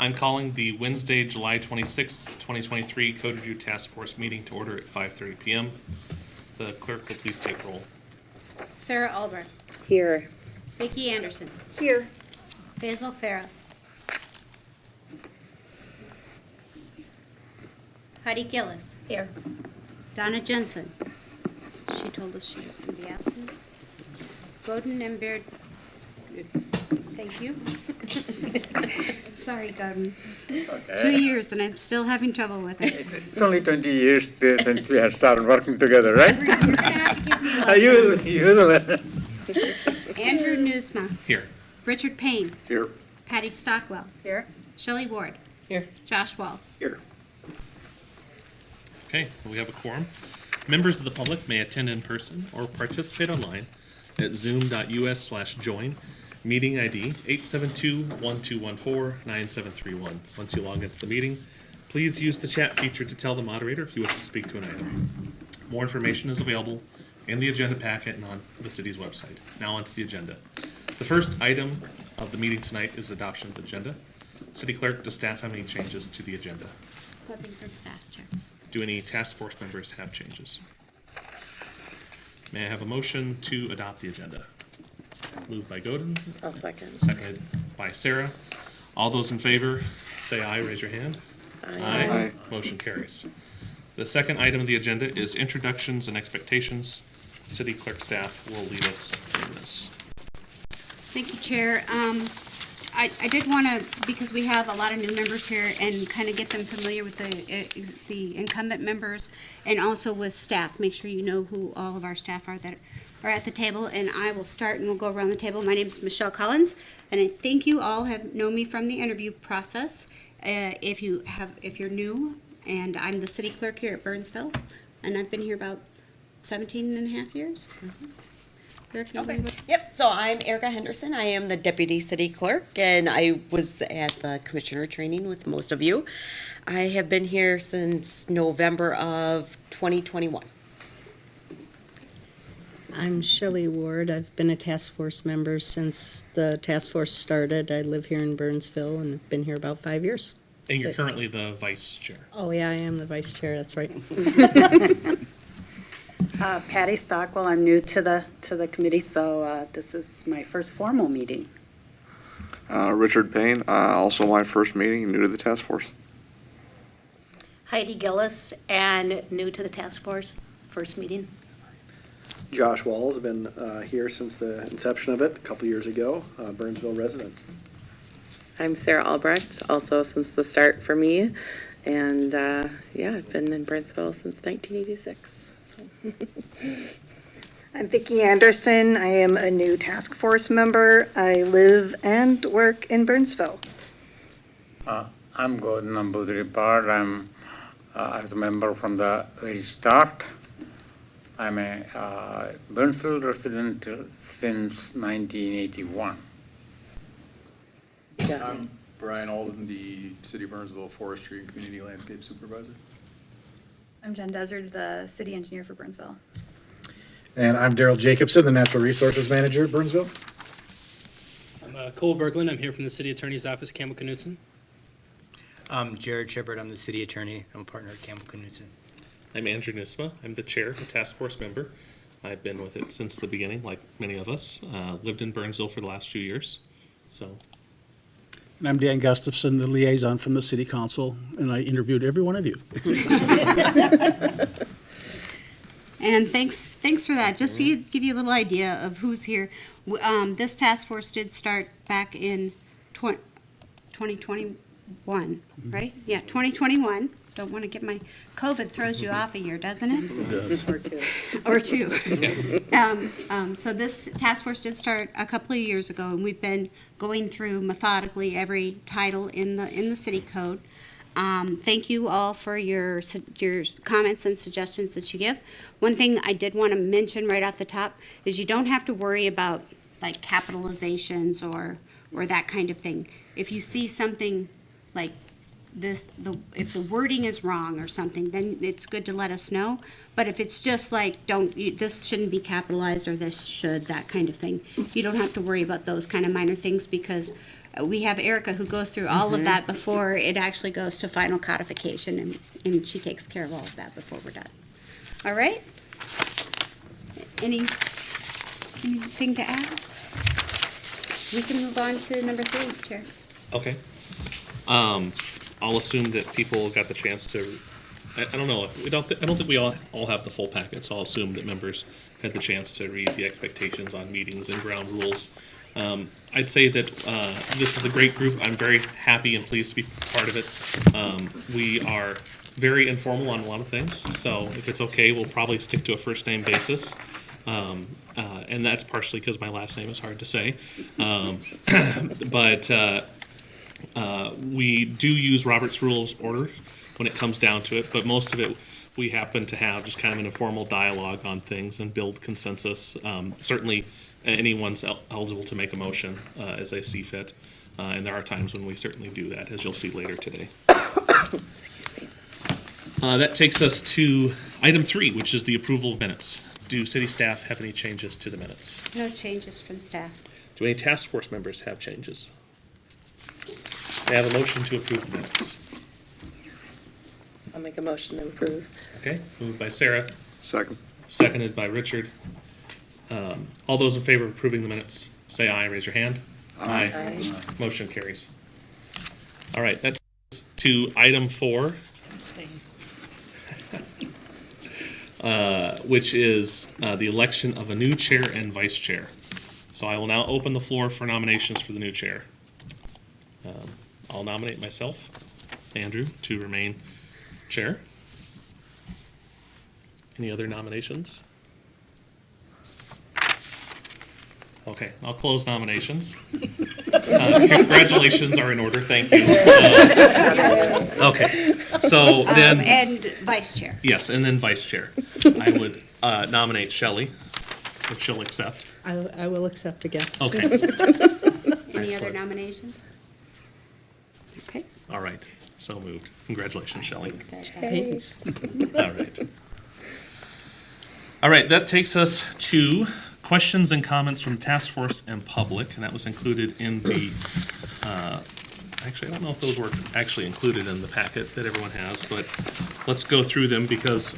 I'm calling the Wednesday, July 26, 2023 Code Review Task Force meeting to order at 5:30 p.m. The clerk will please take roll. Sarah Albrecht. Here. Vicki Anderson. Here. Basil Farah. Heidi Gillis. Here. Donna Jensen. She told us she was going to be absent. Godin and Baird. Thank you. Sorry, Godin. Okay. 2 years and I'm still having trouble with it. It's only 20 years since we have started working together, right? You're going to have to give me a lesson. You. Andrew Newsma. Here. Richard Payne. Here. Patty Stockwell. Here. Shelley Ward. Here. Josh Walls. Here. Okay, we have a quorum. Members of the public may attend in person or participate online at zoom.us/join. Meeting ID 872-1214-9731. Once you log into the meeting, please use the chat feature to tell the moderator if you wish to speak to an item. More information is available in the agenda packet and on the city's website. Now onto the agenda. The first item of the meeting tonight is adoption of the agenda. City Clerk, does staff have any changes to the agenda? Nothing from staff, Chair. Do any task force members have changes? May I have a motion to adopt the agenda? Moved by Godin, I'll second. seconded by Sarah. All those in favor, say aye, raise your hand. Aye. Motion carries. The second item of the agenda is introductions and expectations. City clerk staff will lead us in this. Thank you, Chair. I did want to, because we have a lot of new members here, and kind of get them familiar with the incumbent members, and also with staff. Make sure you know who all of our staff are that are at the table, and I will start, and we'll go around the table. My name is Michelle Collins, and I think you all have known me from the interview process. If you're new, and I'm the city clerk here at Burnsville, and I've been here about 17 and a half years. Okay. Yep. So I'm Erica Henderson. I am the Deputy City Clerk, and I was at the Commissioner training with most of you. I have been here since November of 2021. I'm Shelley Ward. I've been a task force member since the task force started. I live here in Burnsville and have been here about 5 years. And you're 6. currently the vice chair. Oh, yeah, I am the vice chair, that's right. Patty Stockwell. I'm new to the committee, so this is my first formal meeting. Richard Payne, also my first meeting, new to the task force. Heidi Gillis, and new to the task force, first meeting. Josh Walls, have been here since the inception of it, a couple years ago, Burnsville resident. I'm Sarah Albrecht, also since the start for me, and yeah, I've been in Burnsville since 1986. So. I'm Vicki Anderson. I am a new task force member. I live and work in Burnsville. I'm Gordon Nambudripad. I'm as a member from the very start. I'm a Burnsville resident since 1981. I'm Brian Alden, the City of Burnsville Forestry and Community Landscape Supervisor. I'm Jen Desert, the City Engineer for Burnsville. And I'm Daryl Jacobson, the Natural Resources Manager at Burnsville. I'm Cole Berglund. I'm here from the City Attorney's Office, Campbell-Knutson. I'm Jared Shepard. I'm the City Attorney. I'm a partner at Campbell-Knutson. I'm Andrew Nusma. I'm the chair, a task force member. I've been with it since the beginning, like many of us. Lived in Burnsville for the last few years. So. And I'm Dan Gustafson, the liaison from the City Council, and I interviewed every one of you. And thanks for that. Just to give you a little idea of who's here, this task force did start back in 2021, right? Yeah, 2021. Don't want to get my COVID throws you off a year, doesn't it? It does. Or two. So this task force did start a couple of years ago, and we've been going through methodically every title in the city code. Thank you all for your comments and suggestions that you give. One thing I did want to mention right off the top is you don't have to worry about like capitalizations or that kind of thing. If you see something like if the wording is wrong or something, then it's good to let us know. But if it's just like, this shouldn't be capitalized, or this should, that kind of thing, you don't have to worry about those kind of minor things, because we have Erica who goes through all of that before it actually goes to final codification, and she takes care of all of that before we're done. All right? Anything to add? We can move on to number 3, Chair. Okay. I'll assume that people got the chance to, I don't know, I don't think we all have the full packet, so I'll assume that members had the chance to read the expectations on meetings and ground rules. I'd say that this is a great group. I'm very happy and pleased to be part of it. We are very informal on a lot of things, so if it's okay, we'll probably stick to a first name basis. And that's partially because my last name is hard to say. But we do use Robert's Rules of Order when it comes down to it, but most of it we happen to have just kind of an informal dialogue on things and build consensus. Certainly, anyone's eligible to make a motion as they see fit, and there are times when we certainly do that, as you'll see later today. That takes us to item 3, which is the approval of minutes. Do city staff have any changes to the minutes? No changes from staff. Do any task force members have changes? May I have a motion to approve the minutes? I'll make a motion to approve. Okay, moved by Sarah, Second. seconded by Richard. All those in favor of approving the minutes, say aye, raise your hand. Aye. Motion carries. All right, that's to item 4, which is the election of a new chair and vice chair. So I will now open the floor for nominations for the new chair. I'll nominate myself, Andrew, to remain chair. Any other nominations? Okay, I'll close nominations. Congratulations are in order, thank you. Okay, so then. And vice chair. Yes, and then vice chair. I would nominate Shelley, if she'll accept. I will accept again. Okay. Any other Excellent. nominations? Okay. All right, so moved. Congratulations, Shelley. Thanks. All right. All right, that takes us to questions and comments from task force and public, and that was included in the, actually, I don't know if those were actually included in the packet that everyone has, but let's go through them because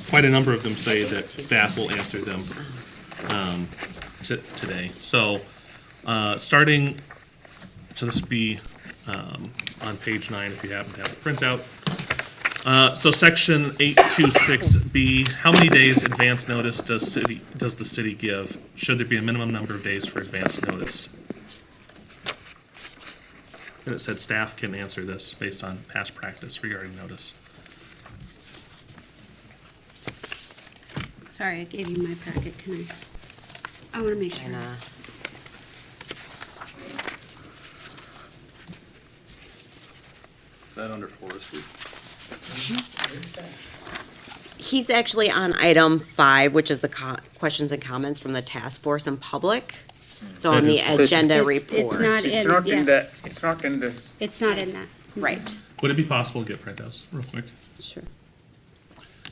quite a number of them say that staff will answer them today. So, starting, so this would be on page 9 if you happen to have a printout. So section 826B, how many days advance notice does the city give? Should there be a minimum number of days for advance notice? And it said staff can answer this based on past practice regarding notice. Sorry, I gave you my packet. Can I want to make sure. Is that under forestry? He's actually on item 5, which is the questions and comments from the task force and public. So on the agenda report. It's not It's in, not in yeah, the, it's not in this. it's not in that. Right. Would it be possible to get printouts real quick? Sure.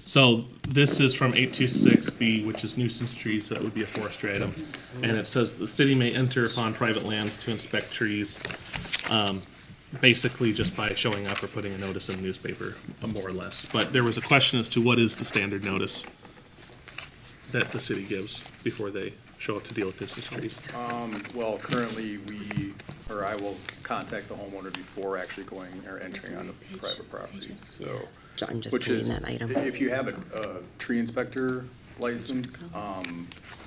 So this is from 826B, which is nuisance trees, so that would be a forestry item. And it says the city may enter upon private lands to inspect trees, basically just by showing up or putting a notice in the newspaper, more or less. But there was a question as to what is the standard notice that the city gives before they show up to deal with nuisance trees? Well, currently, I will contact the homeowner before actually going or entering on the private property, so. I'm just Which putting is, that item. if you have a tree inspector license, I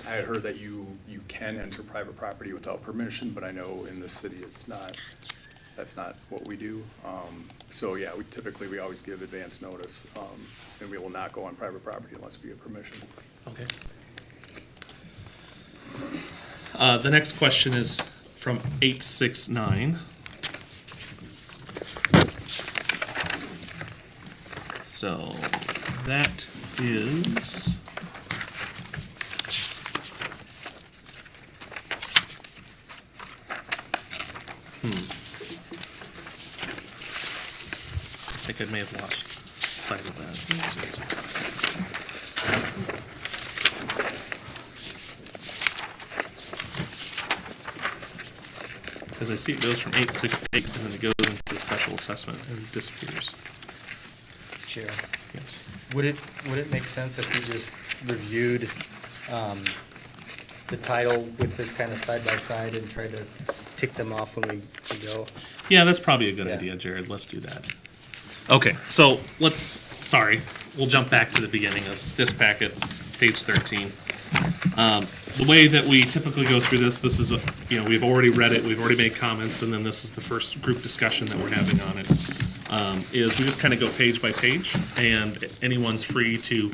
had heard that you can enter private property without permission, but I know in the city that's not what we do. So yeah, we always give advance notice, and we will not go on private property unless we get permission. Okay. The next question is from 869. So that is think I may have lost sight of that. Because I see it goes from 868 and then it goes into special assessment and disappears. Chair, Yes. would it make sense if we just reviewed the title with this kind of side by side and try to tick them off when we go? Yeah, that's probably a good Yeah. idea, Jared. Let's do that. Okay, so we'll jump back to the beginning of this packet, page 13. The way that we typically go through this is, we've already read it, we've already made comments, and then this is the first group discussion that we're having on it. Is we just kind of go page by page, and anyone's free to,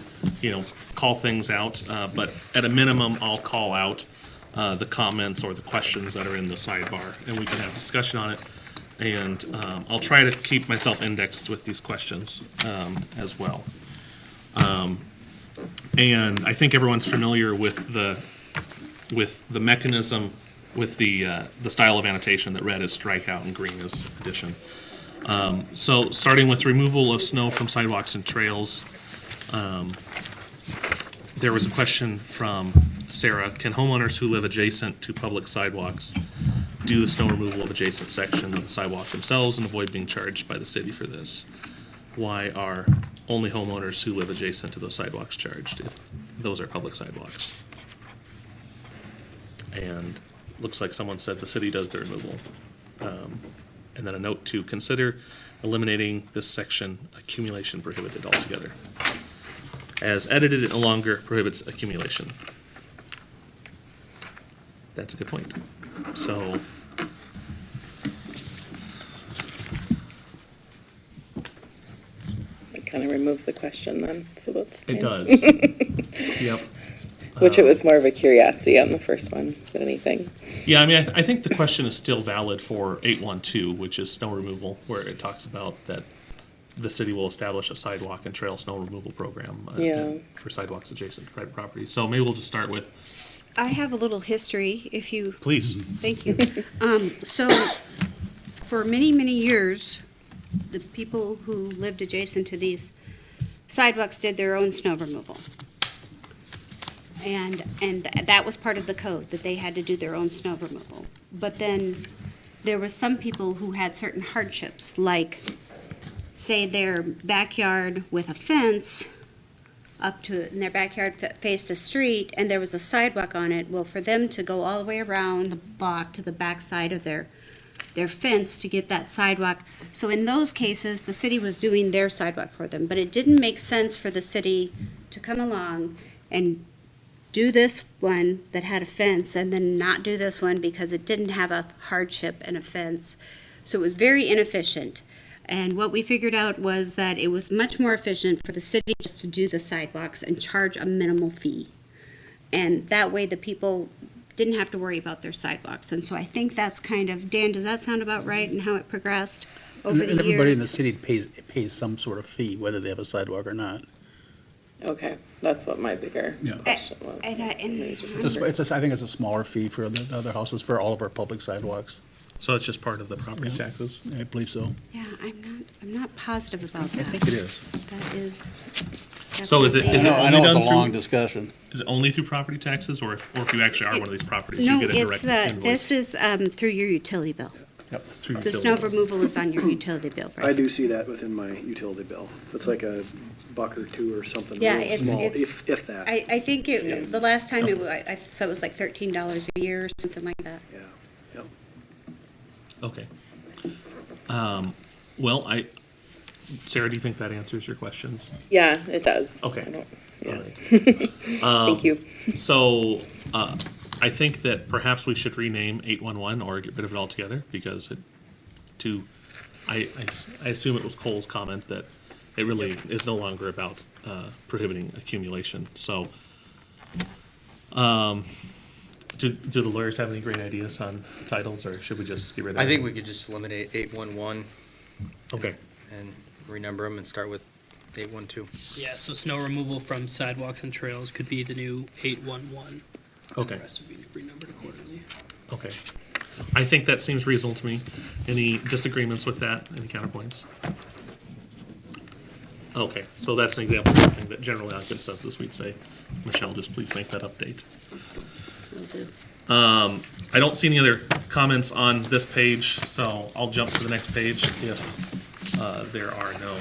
call things out, but at a minimum, I'll call out the comments or the questions that are in the sidebar, and we can have discussion on it. And I'll try to keep myself indexed with these questions as well. And I think everyone's familiar with the mechanism, with the style of annotation that red is strikeout and green is addition. So starting with removal of snow from sidewalks and trails, there was a question from Sarah: can homeowners who live adjacent to public sidewalks do the snow removal of adjacent section of the sidewalk themselves and avoid being charged by the city for this? Why are only homeowners who live adjacent to those sidewalks charged if those are public sidewalks? And looks like someone said the city does the removal. And then a note to consider eliminating this section, accumulation prohibited altogether. As edited, it no longer prohibits accumulation. That's a good point. So, It kind of removes the question then, so that's fine. it does. Yep. Which it was more of a curiosity on the first one than anything. Yeah, I mean, I think the question is still valid for 812, which is snow removal, where it talks about that the city will establish a sidewalk and trail snow removal program for sidewalks adjacent to private property. So maybe we'll just start with, I have a little history, if you, please. thank you. So, for many, many years, the people who lived adjacent to these sidewalks did their own snow removal. And that was part of the code, that they had to do their own snow removal. But then, there was some people who had certain hardships, like, say their backyard with a fence up to, and their backyard faced a street, and there was a sidewalk on it. Well, for them to go all the way around the block to the back side of their fence to get that sidewalk. So in those cases, the city was doing their sidewalk for them, but it didn't make sense for the city to come along and do this one that had a fence and then not do this one because it didn't have a hardship and a fence. So it was very inefficient. And what we figured out was that it was much more efficient for the city just to do the sidewalks and charge a minimal fee. And that way the people didn't have to worry about their sidewalks. And so I think that's kind of, Dan, does that sound about right and how it progressed over the years? And everybody in the city pays some sort of fee, whether they have a sidewalk or not. Okay, that's what my bigger Yeah. question was. And I I think it's a smaller fee for the other houses, for all of our public sidewalks. So it's just part of the property taxes? I believe so. Yeah, I'm not positive about that. I think it is. That is. So is it definitely- I only know it's done a long through, discussion. is it only through property taxes, or if you actually are one of these properties, No, you get a it's, direct invoice? this is through your utility bill. Through The utility. snow removal is on your utility bill, right? I do see that within my utility bill. It's like a buck or two or something. Yeah, real it's- small, it's- if that. I think the last time I saw it was like $13 a year or something like that. Yeah, yep. Okay. Well, Sarah, do you think that answers your questions? Yeah, it does. Okay. I don't- Yeah. All right. Thank you. So, I think that perhaps we should rename 811 or get rid of it altogether, because I assume it was Cole's comment that it really is no longer about prohibiting accumulation. So, do the lawyers have any great ideas on titles, or should we just get rid of it? I think we could just eliminate 811 Okay. and renumber them and start with 812. Yeah, so snow removal from sidewalks and trails could be the new 811. And Okay. the rest would be renumbered accordingly. Okay. I think that seems reasonable to me. Any disagreements with that? Any counterpoints? Okay, so that's an example of something that generally on consensus we'd say, Michelle, just please make that update. I don't see any other comments on this page, so I'll jump to the next page if there are no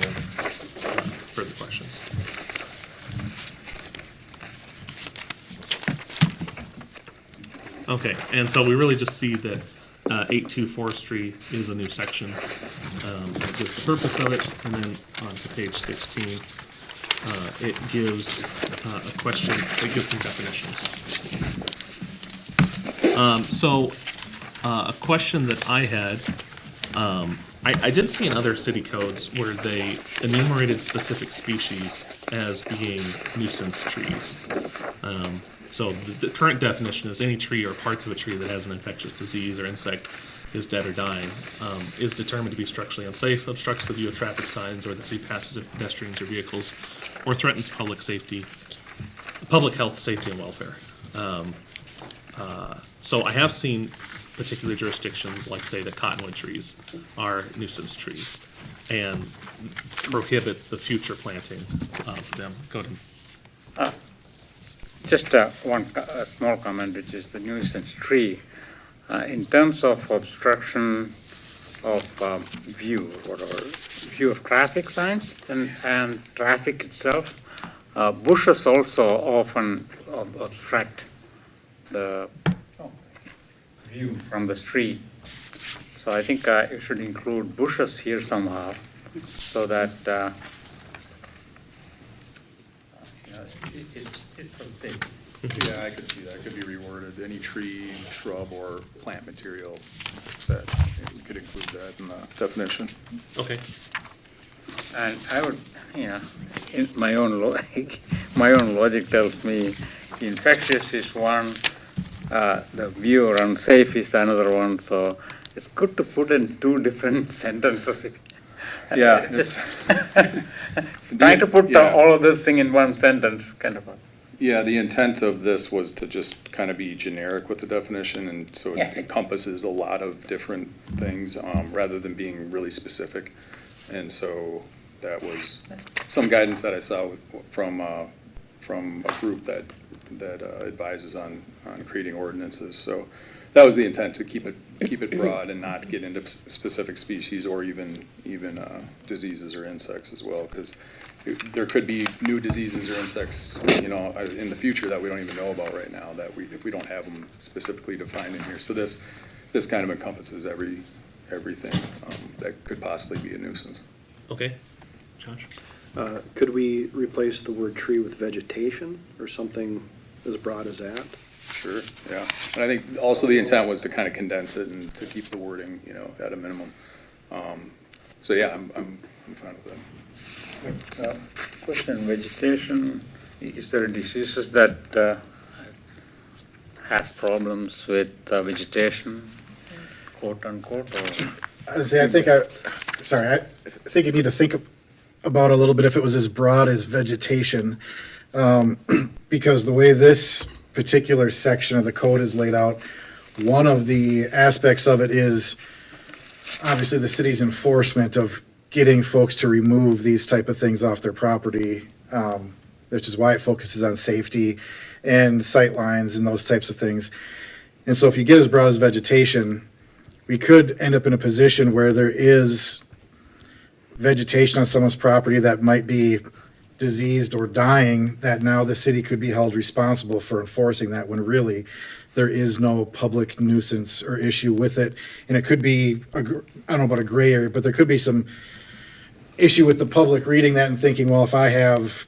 further questions. Okay, and so we really just see that 8.2 forestry is a new section. That gives the purpose of it, and then on to page 16, it gives a question, it gives some definitions. A question that I had, I did see in other city codes where they enumerated specific species as being nuisance trees. So the current definition is any tree or parts of a tree that has an infectious disease or insect is dead or dying, is determined to be structurally unsafe, obstructs the view of traffic signs or the free passage of pedestrians or vehicles, or threatens public health, safety, and welfare. So I have seen particular jurisdictions, like say the cottonwood trees are nuisance trees, and prohibit the future planting of them. Go to. Just one small comment, which is the nuisance tree. In terms of obstruction of view, view of traffic signs and traffic itself, bushes also often obstruct the view from the street. So I think it should include bushes here somehow, so that it's safe. Yeah, I could see that, could be reworded, any tree, shrub, or plant material, that, we could include that in the definition. Okay. And I would, in my own logic tells me infectious is one, the view or unsafe is the another one, so it's good to put in two different sentences. Yeah. Just trying to put all of this thing in one sentence, kind of. Yeah, the intent of this was to just kind of be generic with the definition, and so it encompasses a lot of different things, rather than being really specific. And so that was some guidance that I saw from a group that advises on creating ordinances. So that was the intent, to keep it broad and not get into specific species or even diseases or insects as well, because there could be new diseases or insects, in the future that we don't even know about right now, that if we don't have them specifically defined in here. So this kind of encompasses everything that could possibly be a nuisance. Okay. Josh? Could we replace the word tree with vegetation or something as broad as that? Sure, yeah. And I think also the intent was to kind of condense it and to keep the wording, at a minimum. So yeah, I'm fine with that. Question, vegetation, is there diseases that has problems with vegetation, quote unquote, or? I think you need to think about a little bit if it was as broad as vegetation, because the way this particular section of the code is laid out, one of the aspects of it is obviously the city's enforcement of getting folks to remove these type of things off their property, which is why it focuses on safety and sight lines and those types of things. And so if you get as broad as vegetation, we could end up in a position where there is vegetation on someone's property that might be diseased or dying, that now the city could be held responsible for enforcing that, when really there is no public nuisance or issue with it. And it could be, I don't know about a gray area, but there could be some issue with the public reading that and thinking, well, if I have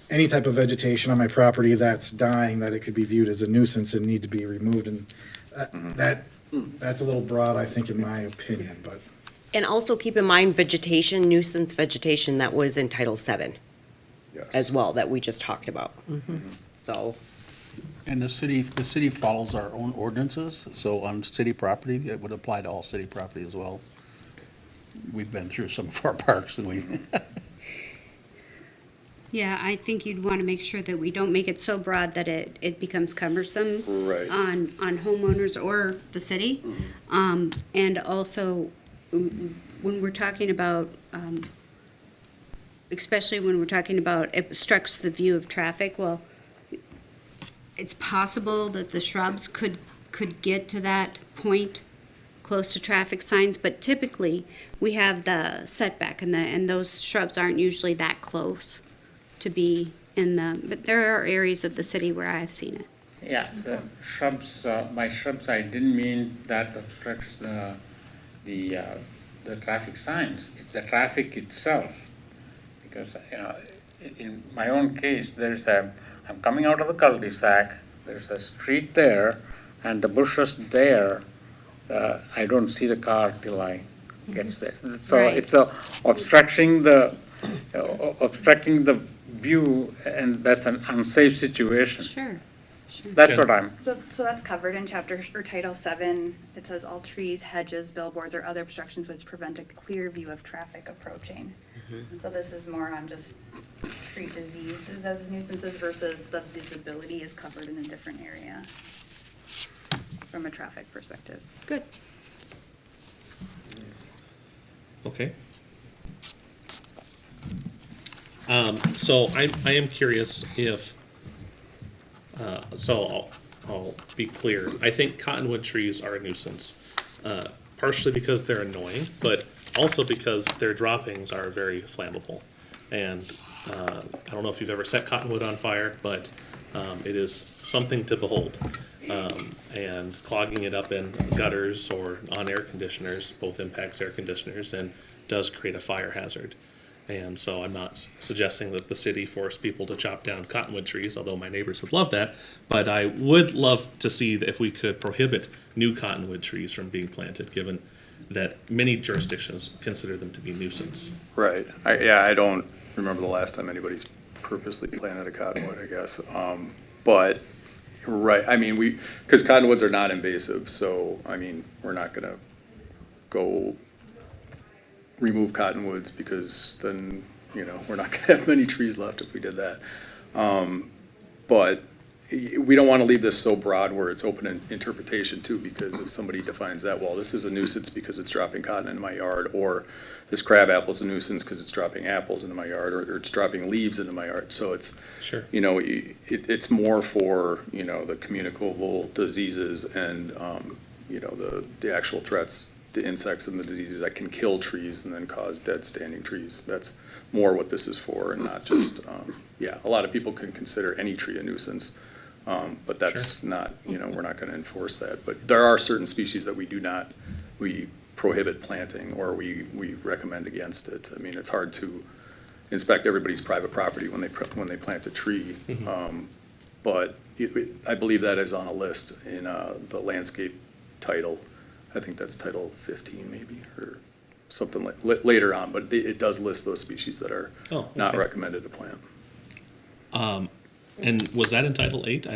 any type of vegetation on my property that's dying, that it could be viewed as a nuisance and need to be removed. And that's a little broad, I think, in my opinion, but. And also keep in mind vegetation, nuisance vegetation, that was in Title VII as well, that we just talked about. So. And the city follows our own ordinances, so on city property, it would apply to all city property as well. We've been through some of our parks and we. Yeah, I think you'd want to make sure that we don't make it so broad that it becomes cumbersome Right. on homeowners or the city. And also, when we're talking about especially when we're talking about it obstructs the view of traffic. Well, it's possible that the shrubs could get to that point close to traffic signs, but typically we have the setback and those shrubs aren't usually that close to be in the, but there are areas of the city where I've seen it. Yeah, the shrubs, by shrubs, I didn't mean that obstructs the traffic signs. It's the traffic itself. Because, you know, in my own case, I'm coming out of the cul-de-sac, there's a street there, and the bushes there, I don't see the car till I gets there. So Right. it's obstructing the view, and that's an unsafe situation. Sure. That's what I'm. So that's covered in chapter, or title 7. It says all trees, hedges, billboards, or other obstructions which prevent a clear view of traffic approaching. So this is more on just treat diseases as nuisances versus the visibility is covered in a different area from a traffic perspective. Good. Okay. So I am curious if, so I'll be clear. I think cottonwood trees are a nuisance, partially because they're annoying, but also because their droppings are very flammable. And I don't know if you've ever set cottonwood on fire, but it is something to behold. And clogging it up in gutters or on air conditioners both impacts air conditioners and does create a fire hazard. And so I'm not suggesting that the city force people to chop down cottonwood trees, although my neighbors would love that. But I would love to see if we could prohibit new cottonwood trees from being planted, given that many jurisdictions consider them to be nuisance. Right. I don't remember the last time anybody's purposely planted a cottonwood, I guess. But, right, I mean, because cottonwoods are not invasive, so, I mean, we're not gonna go remove cottonwoods because then, you know, we're not gonna have many trees left if we did that. But we don't wanna leave this so broad where it's open in interpretation too, because if somebody defines that, well, this is a nuisance because it's dropping cotton into my yard, or this crab apple's a nuisance because it's dropping apples into my yard, or it's dropping leaves into my yard. So it's, Sure. you know, it's more for, you know, the communicable diseases and, you know, the actual threats, the insects and the diseases that can kill trees and then cause dead standing trees. That's more what this is for, and not just, yeah, a lot of people can consider any tree a nuisance. But that's not, you know, we're not gonna enforce that. But there are certain species that we prohibit planting, or we recommend against it. I mean, it's hard to inspect everybody's private property when they plant a tree. But I believe that is on a list in the landscape title. I think that's title 15 maybe, or something later on, but it does list those species that are not recommended to plant. And was that in Title 8?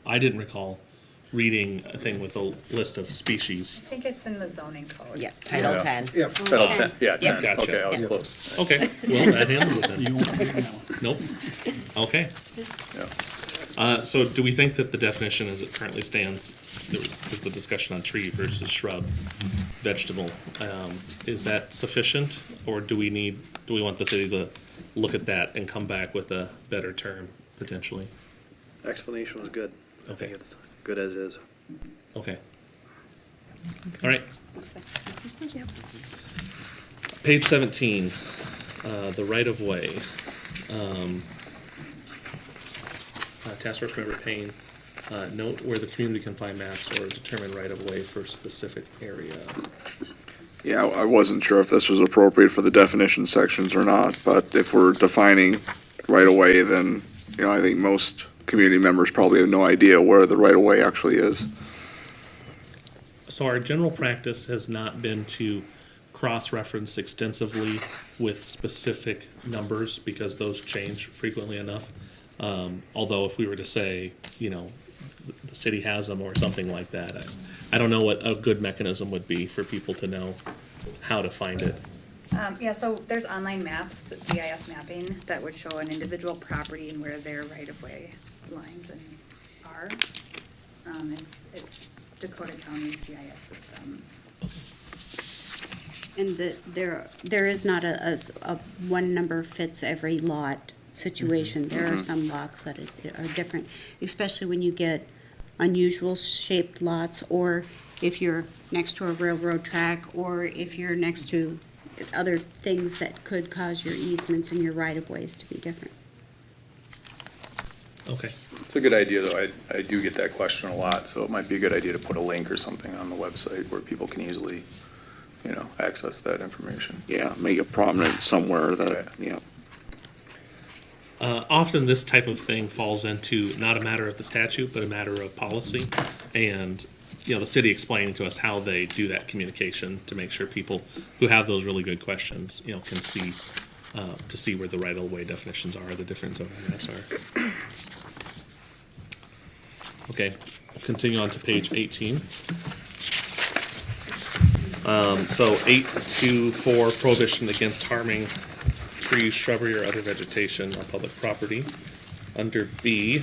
I didn't recall reading a thing with a list of species. I think it's in the zoning code. Yeah, Title 10. Yep. Title 10, yeah, 10, Gotcha. okay, I was Yeah. close. Okay, well, that handles it then. Nope. Okay. So do we think that the definition as it currently stands, there was the discussion on tree versus shrub, vegetable, is that sufficient? Or do we want the city to look at that and come back with a better term potentially? Explanation was good. I Okay. think it's good as is. Okay. All right. Page 17, the right-of-way. Task Force Member Payne, note where the community can find maps or determine right-of-way for specific area. Yeah, I wasn't sure if this was appropriate for the definition sections or not, but if we're defining right away, then, you know, I think most community members probably have no idea where the right of way actually is. So our general practice has not been to cross-reference extensively with specific numbers because those change frequently enough. Although if we were to say, you know, the city has them or something like that, I don't know what a good mechanism would be for people to know how to find it. Yeah, so there's online maps, the GIS mapping, that would show an individual property and where their right-of-way lines are. It's Dakota County's GIS system. And there is not a one number fits every lot situation. There are some lots that are different, especially when you get unusual shaped lots, or if you're next to a railroad track, or if you're next to other things that could cause your easements and your right-of-ways to be different. Okay. It's a good idea, though. I do get that question a lot, so it might be a good idea to put a link or something on the website where people can easily, access that information. Yeah, make it prominent somewhere that, yeah. Often this type of thing falls into not a matter of the statute, but a matter of policy. And, the city explaining to us how they do that communication to make sure people who have those really good questions, can see, to see where the right-of-way definitions are, the different zoning maps are. Okay, continue on to page 18. So 8.2.4, prohibition against harming trees, shrubbery, or other vegetation on public property. Under B,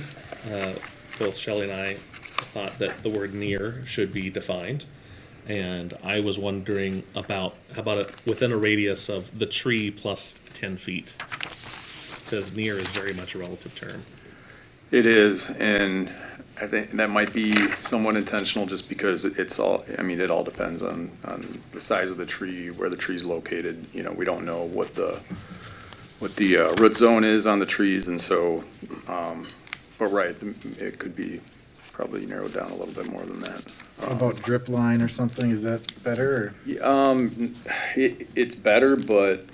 both Shelley and I thought that the word near should be defined. And I was wondering about, how about it within a radius of the tree plus 10 feet? Because near is very much a relative term. It is, and I think that might be somewhat intentional just because it all depends on the size of the tree, where the tree's located. We don't know what the root zone is on the trees, and so, but right, it could be probably narrowed down a little bit more than that. How about drip line or something? Is that better? It's better, but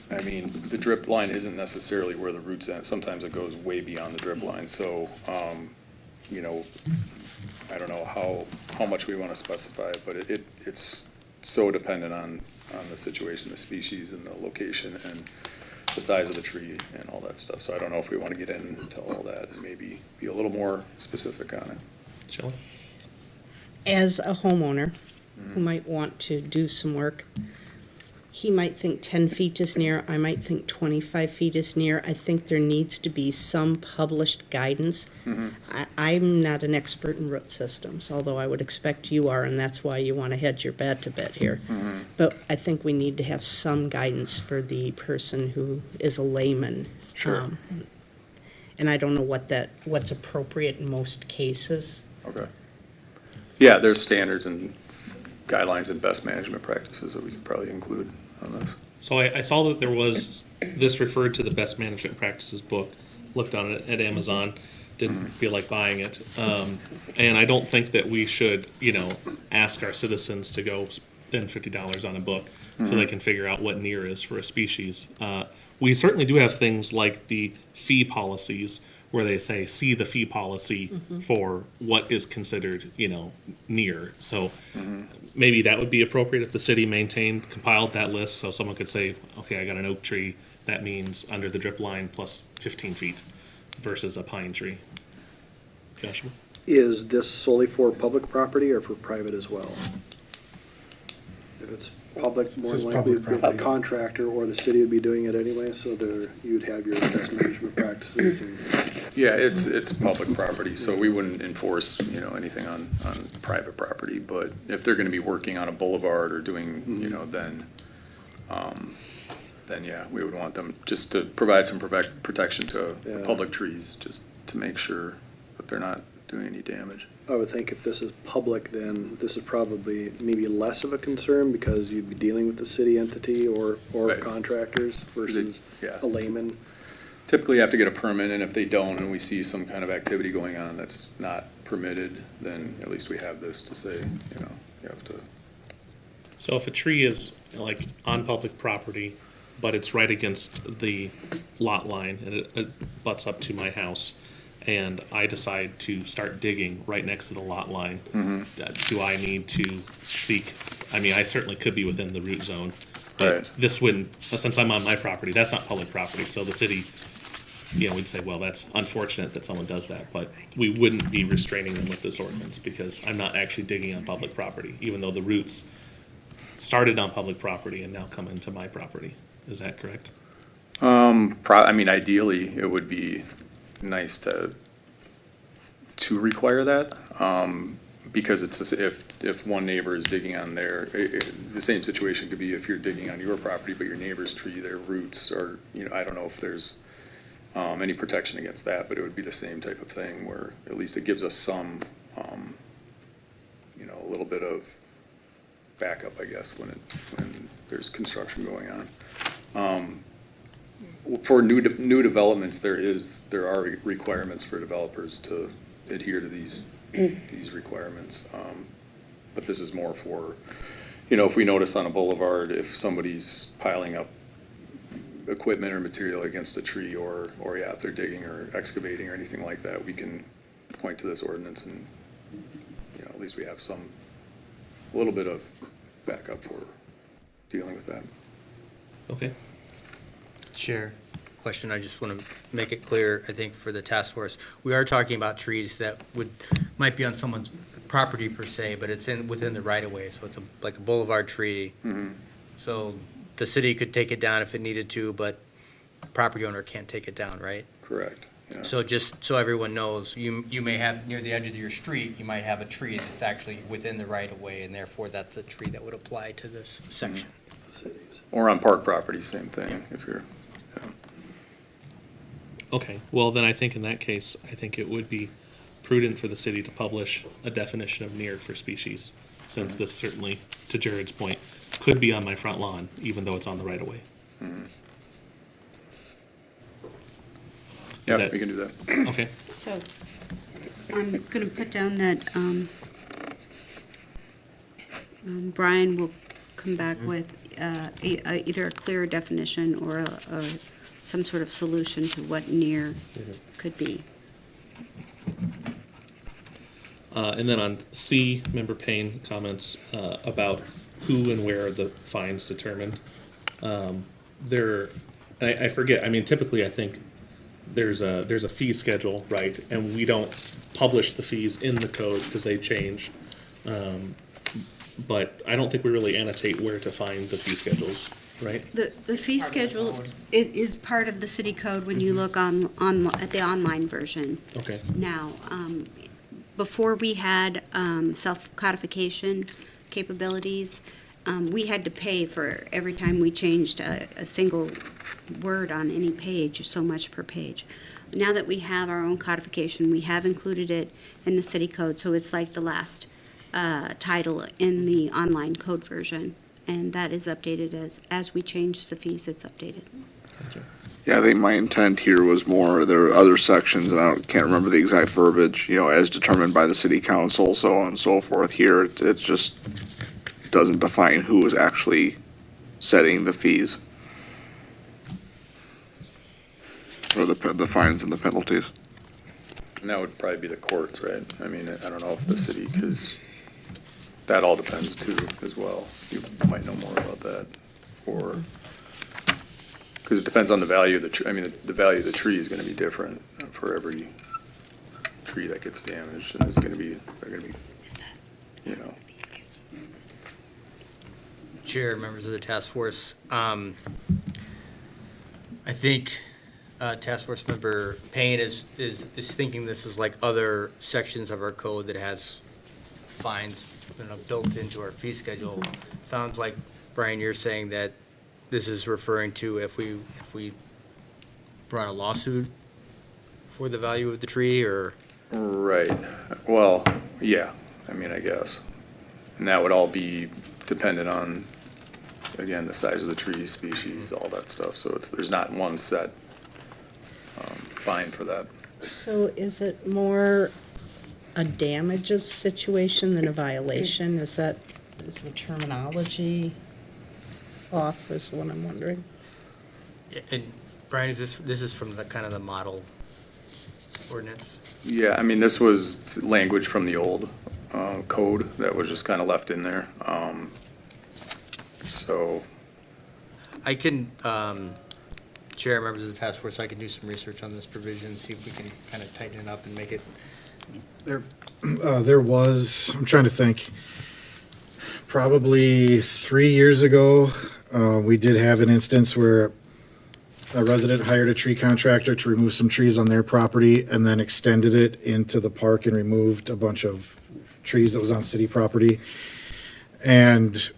the drip line isn't necessarily where the roots end. Sometimes it goes way beyond the drip line, so, I don't know how much we want to specify, but it's so dependent on the situation, the species and the location and the size of the tree and all that stuff. So I don't know if we want to get into all that and maybe be a little more specific on it. Shelley? As a homeowner who might want to do some work, he might think 10 feet is near, I might think 25 feet is near. I think there needs to be some published guidance. I'm not an expert in root systems, although I would expect you are, and that's why you want to hedge your bet a bit here. But I think we need to have some guidance for the person who is a layman. Sure. And I don't know what's appropriate in most cases. Okay. Yeah, there's standards and guidelines and best management practices that we could probably include on this. So I saw that there was, this referred to the best management practices book, looked on it at Amazon, didn't feel like buying it. And I don't think that we should, ask our citizens to go spend $50 on a book so they can figure out what near is for a species. We certainly do have things like the fee policies where they say, see the fee policy for what is considered, near. So maybe that would be appropriate if the city compiled that list, so someone could say, okay, I got an oak tree, that means under the drip line plus 15 feet versus a pine tree. Joshua? Is this solely for public property or for private as well? If it's public, more This is than likely public a property. contractor or the city would be doing it anyway, so you'd have your best management practices and. Yeah, it's public property, so we wouldn't enforce, anything on private property, but if they're gonna be working on a boulevard or doing, then yeah, we would want them just to provide some protection to the public trees, just to make sure that they're not doing any damage. I would think if this is public, then this is probably maybe less of a concern because you'd be dealing with the city entity or Right. contractors versus Yeah. a layman. Typically, you have to get a permit, and if they don't, and we see some kind of activity going on that's not permitted, then at least we have this to say, you have to. So if a tree is like on public property, but it's right against the lot line and it butts up to my house, and I decide to start digging right next to the lot line, do I need to seek, I certainly could be within the root zone, but Right. this wouldn't, since I'm on my property, that's not public property, so the city, we'd say, well, that's unfortunate that someone does that, but we wouldn't be restraining them with this ordinance because I'm not actually digging on public property, even though the roots started on public property and now come into my property. Is that correct? Ideally, it would be nice to require that, because it's, if one neighbor is digging on their, the same situation could be if you're digging on your property, but your neighbor's tree, their roots are, I don't know if there's any protection against that, but it would be the same type of thing where at least it gives us some, a little bit of backup, I guess, when there's construction going on. For new developments, there are requirements for developers to adhere to these requirements. But this is more for, if we notice on a boulevard, if somebody's piling up equipment or material against a tree, or if they're digging or excavating or anything like that, we can point to this ordinance and, at least we have a little bit of backup for dealing with that. Okay. Chair, question, I just want to make it clear, I think for the task force, we are talking about trees that might be on someone's property per se, but it's within the right of way, so it's like a boulevard tree. So the city could take it down if it needed to, but the property owner can't take it down, right? Correct. Yeah. So just so everyone knows, you may have, near the edge of your street, you might have a tree that's actually within the right of way, and therefore that's a tree that would apply to this section. Or on park property, same thing, if you're, Okay, well, then I think in that case, I think it would be prudent for the city to publish a definition of near for species, since this certainly, to Jared's point, could be on my front lawn, even though it's on the right of way. yeah, that- we can do that. Okay, So I'm gonna put down that, Brian will come back with, either a clearer definition or some sort of solution to what near could be. and then on C, Member Payne comments, about who and where are the fines determined. I forget, I mean, typically, I think there's a fee schedule, right? And we don't publish the fees in the code because they change. But I don't think we really annotate where to find the fee schedules, right? The fee schedule, it is part of the city code when you look at the online version Okay, now. Before we had self-codification capabilities, we had to pay for every time we changed a single word on any page, so much per page. Now that we have our own codification, we have included it in the city code, so it's like the last title in the online code version, and that is updated as we change the fees, it's updated. gotcha. Yeah, I think my intent here was more, there are other sections, and can't remember the exact verbiage, as determined by the city council, so on and so forth. Here, it just doesn't define who is actually setting the fees. Or the fines and the penalties. And that would probably be the courts, right? I mean, I don't know if the city, because that all depends too, as well. You might know more about that, or, because it depends on the value of the tree. I mean, the value of the tree is gonna be different for every tree that gets damaged, and they're gonna be, Chair, members of the task force, I think Task Force Member Payne is thinking this is like other sections of our code that has fines, built into our fee schedule. Sounds like, Brian, you're saying that this is referring to if we brought a lawsuit for the value of the tree, or? right. Well, yeah, I mean, I guess. And that would all be dependent on, again, the size of the tree, species, all that stuff. So there's not one set fine for that. So is it more a damages situation than a violation? Is the terminology off, is what I'm wondering? And Brian, this is from the kind of the model ordinance? Yeah, I mean, this was language from the old code that was just kind of left in there. So, I can, Chair, members of the task force, I can do some research on this provision, see if we can kind of tighten it up and make it. There was, I'm trying to think, probably 3 years ago, we did have an instance where a resident hired a tree contractor to remove some trees on their property and then extended it into the park and removed a bunch of trees that was on city property. And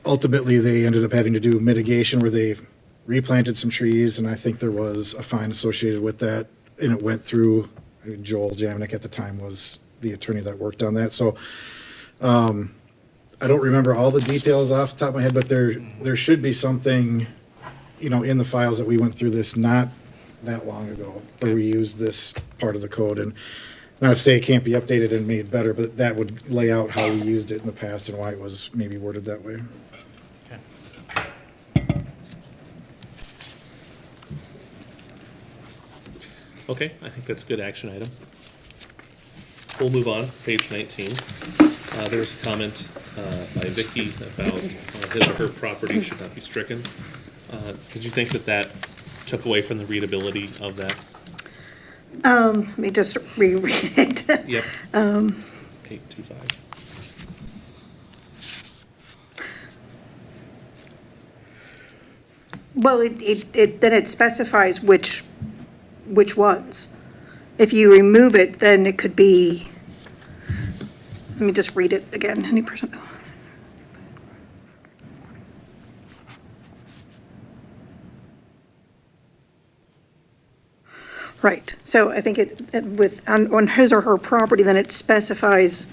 ultimately, they ended up having to do mitigation where they replanted some trees, and I think there was a fine associated with that. And it went through, I mean, Joel Jamnick at the time was the attorney that worked on that. So I don't remember all the details off the top of my head, but there should be something, in the files that we went through this not that long ago, where we used this part of the code. And not to say it can't be updated and made better, but that would lay out how we used it in the past and why it was maybe worded that way. Okay, I think that's a good action item. We'll move on, page 19. There was a comment by Vicky about his or her property should not be stricken. Did you think that took away from the readability of that? Let me just reread it. Yep. 825. Well, then it specifies which ones. If you remove it, then it could be, let me just read it again, any person. Right, so I think on his or her property, then it specifies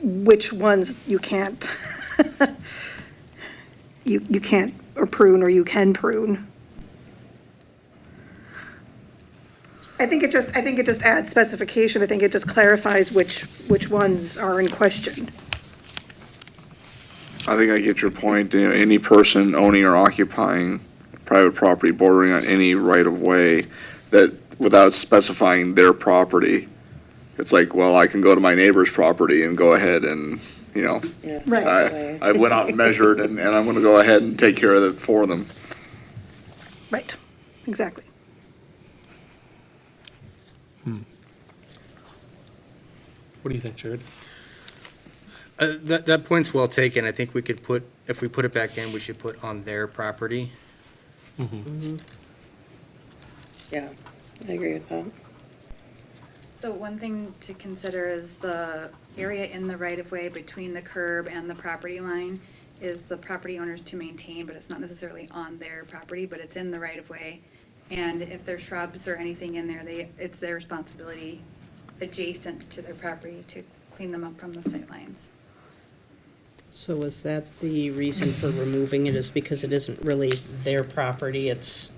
which ones you can't, you can't or prune, or you can prune. I think it just adds specification. I think it just clarifies which ones are in question. I think I get your point. Any person owning or occupying private property bordering on any right-of-way that, without specifying their property, it's like, well, I can go to my neighbor's property and go ahead and, Right. I went out and measured, and I'm gonna go ahead and take care of it for them. Right, exactly. What do you think, Jared? That point's well taken. I think we could if we put it back in, we should put on their property. Yeah, I agree with that. So one thing to consider is the area in the right-of-way between the curb and the property line is the property owners to maintain, but it's not necessarily on their property, but it's in the right-of-way. And if there's shrubs or anything in there, it's their responsibility adjacent to their property to clean them up from the sight lines. So is that the reason for removing it, is because it isn't really their property, it's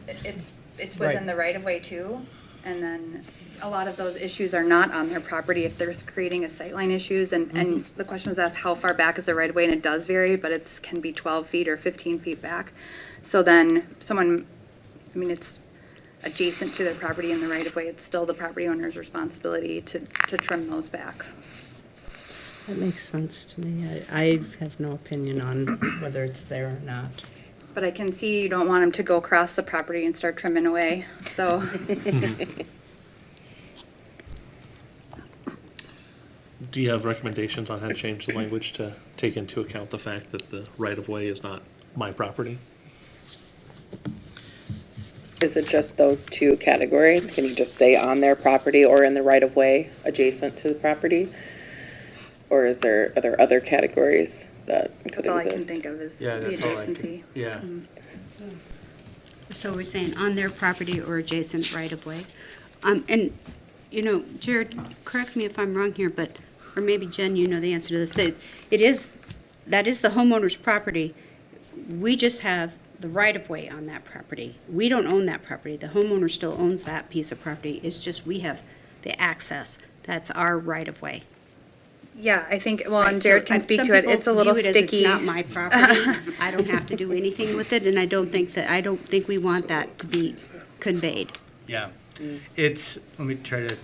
It's Right. within the right-of-way too, and then a lot of those issues are not on their property if there's creating a sightline issues, and the question was asked, how far back is the right-of-way, and it does vary, but can be 12 feet or 15 feet back. So then it's adjacent to their property in the right-of-way, it's still the property owner's responsibility to trim those back. That makes sense to me. I have no opinion on whether it's there or not. But I can see you don't want them to go across the property and start trimming away, so. Do you have recommendations on how to change the language to take into account the fact that the right-of-way is not my property? Is it just those two categories? Can you just say on their property or in the right-of-way adjacent to the property? Or are there other categories that could exist? That's all I can think of is the adjacency. Yeah. So we're saying on their property or adjacent right-of-way. And, Jared, correct me if I'm wrong here, but, or maybe Jen, you know the answer to this, that is the homeowner's property. We just have the right-of-way on that property. We don't own that property. The homeowner still owns that piece of property. It's just we have the access. That's our right-of-way. Yeah, I think, well, and Right, Jared so, can speak some to it, people it's a little view it as sticky. It's not my property. I don't have to do anything with it, and I don't think we want that to be conveyed. Yeah. Let me try to,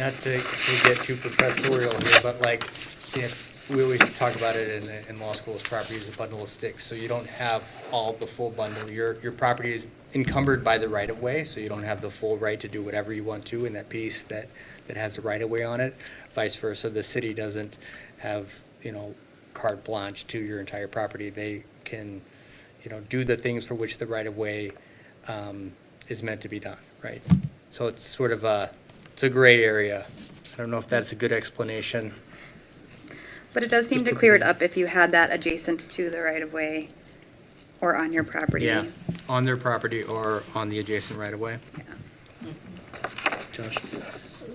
not to get too professorial here, but we always talk about it in law school as property is a bundle of sticks, so you don't have all the full bundle. Your property is encumbered by the right-of-way, so you don't have the full right to do whatever you want to in that piece that has the right-of-way on it. Vice versa, the city doesn't have, carte blanche to your entire property. They can, do the things for which the right-of-way is meant to be done, right? So it's sort of it's a gray area. I don't know if that's a good explanation. But it does seem to clear it up if you had that adjacent to the right-of-way or on your property. Yeah, on their property or on the adjacent right-of-way. Josh?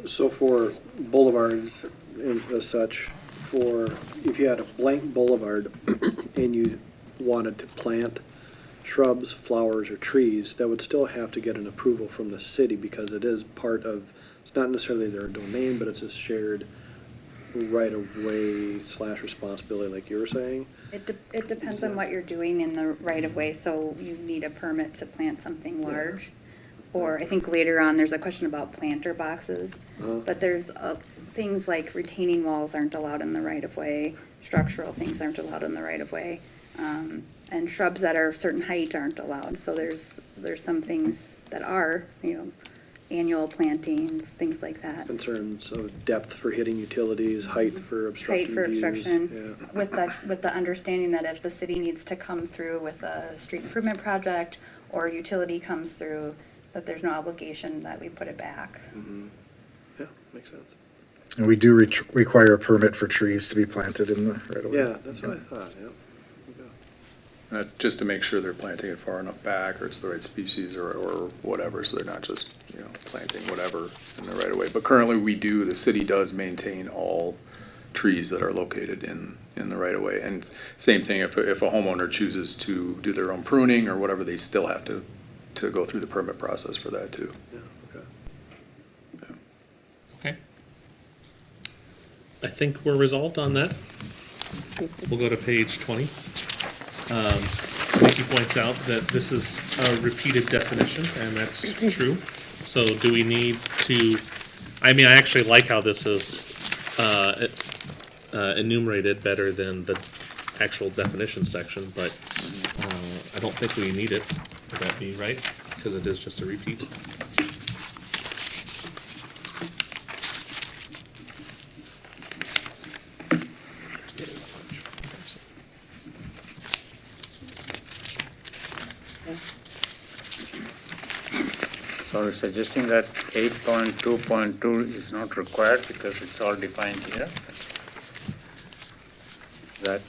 So for boulevards and as such, if you had a blank boulevard and you wanted to plant shrubs, flowers, or trees, that would still have to get an approval from the city because it is part of, it's not necessarily their domain, but it's a shared right-of-way / responsibility, like you were saying. It depends on what you're doing in the right-of-way, so you need a permit to plant something large. Or I think later on, there's a question about planter boxes, but there's things like retaining walls aren't allowed in the right-of-way, structural things aren't allowed in the right-of-way, and shrubs that are a certain height aren't allowed. So there's some things that are, annual plantings, things like that. Concerns of depth for hitting utilities, height for obstructing Height for views. obstruction, Yeah. with the understanding that if the city needs to come through with a street improvement project or utility comes through, that there's no obligation that we put it back. Yeah, makes sense. And we do require a permit for trees to be planted in the right of way. Yeah, that's what I thought, yeah. And that's just to make sure they're planting it far enough back, or it's the right species, or whatever, so they're not just, planting whatever in the right of way. But currently, the city does maintain all trees that are located in the right of way. And same thing, if a homeowner chooses to do their own pruning or whatever, they still have to go through the permit process for that too. Okay. I think we're resolved on that. We'll go to page 20. Nikki points out that this is a repeated definition, and that's true. So do we need to, I actually like how this is enumerated better than the actual definition section, but I don't think we need it. Would that be right? Because it is just a repeat. So you're suggesting that 8.2.2 is not required because it's all defined here? That,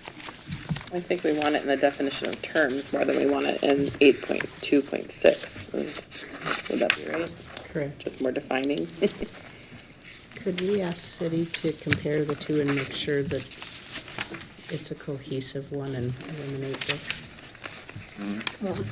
I think we want it in the definition of terms more than we want it in 8.2.6. Would that be right? Correct. Just more defining? Could we ask city to compare the two and make sure that it's a cohesive one and eliminate this?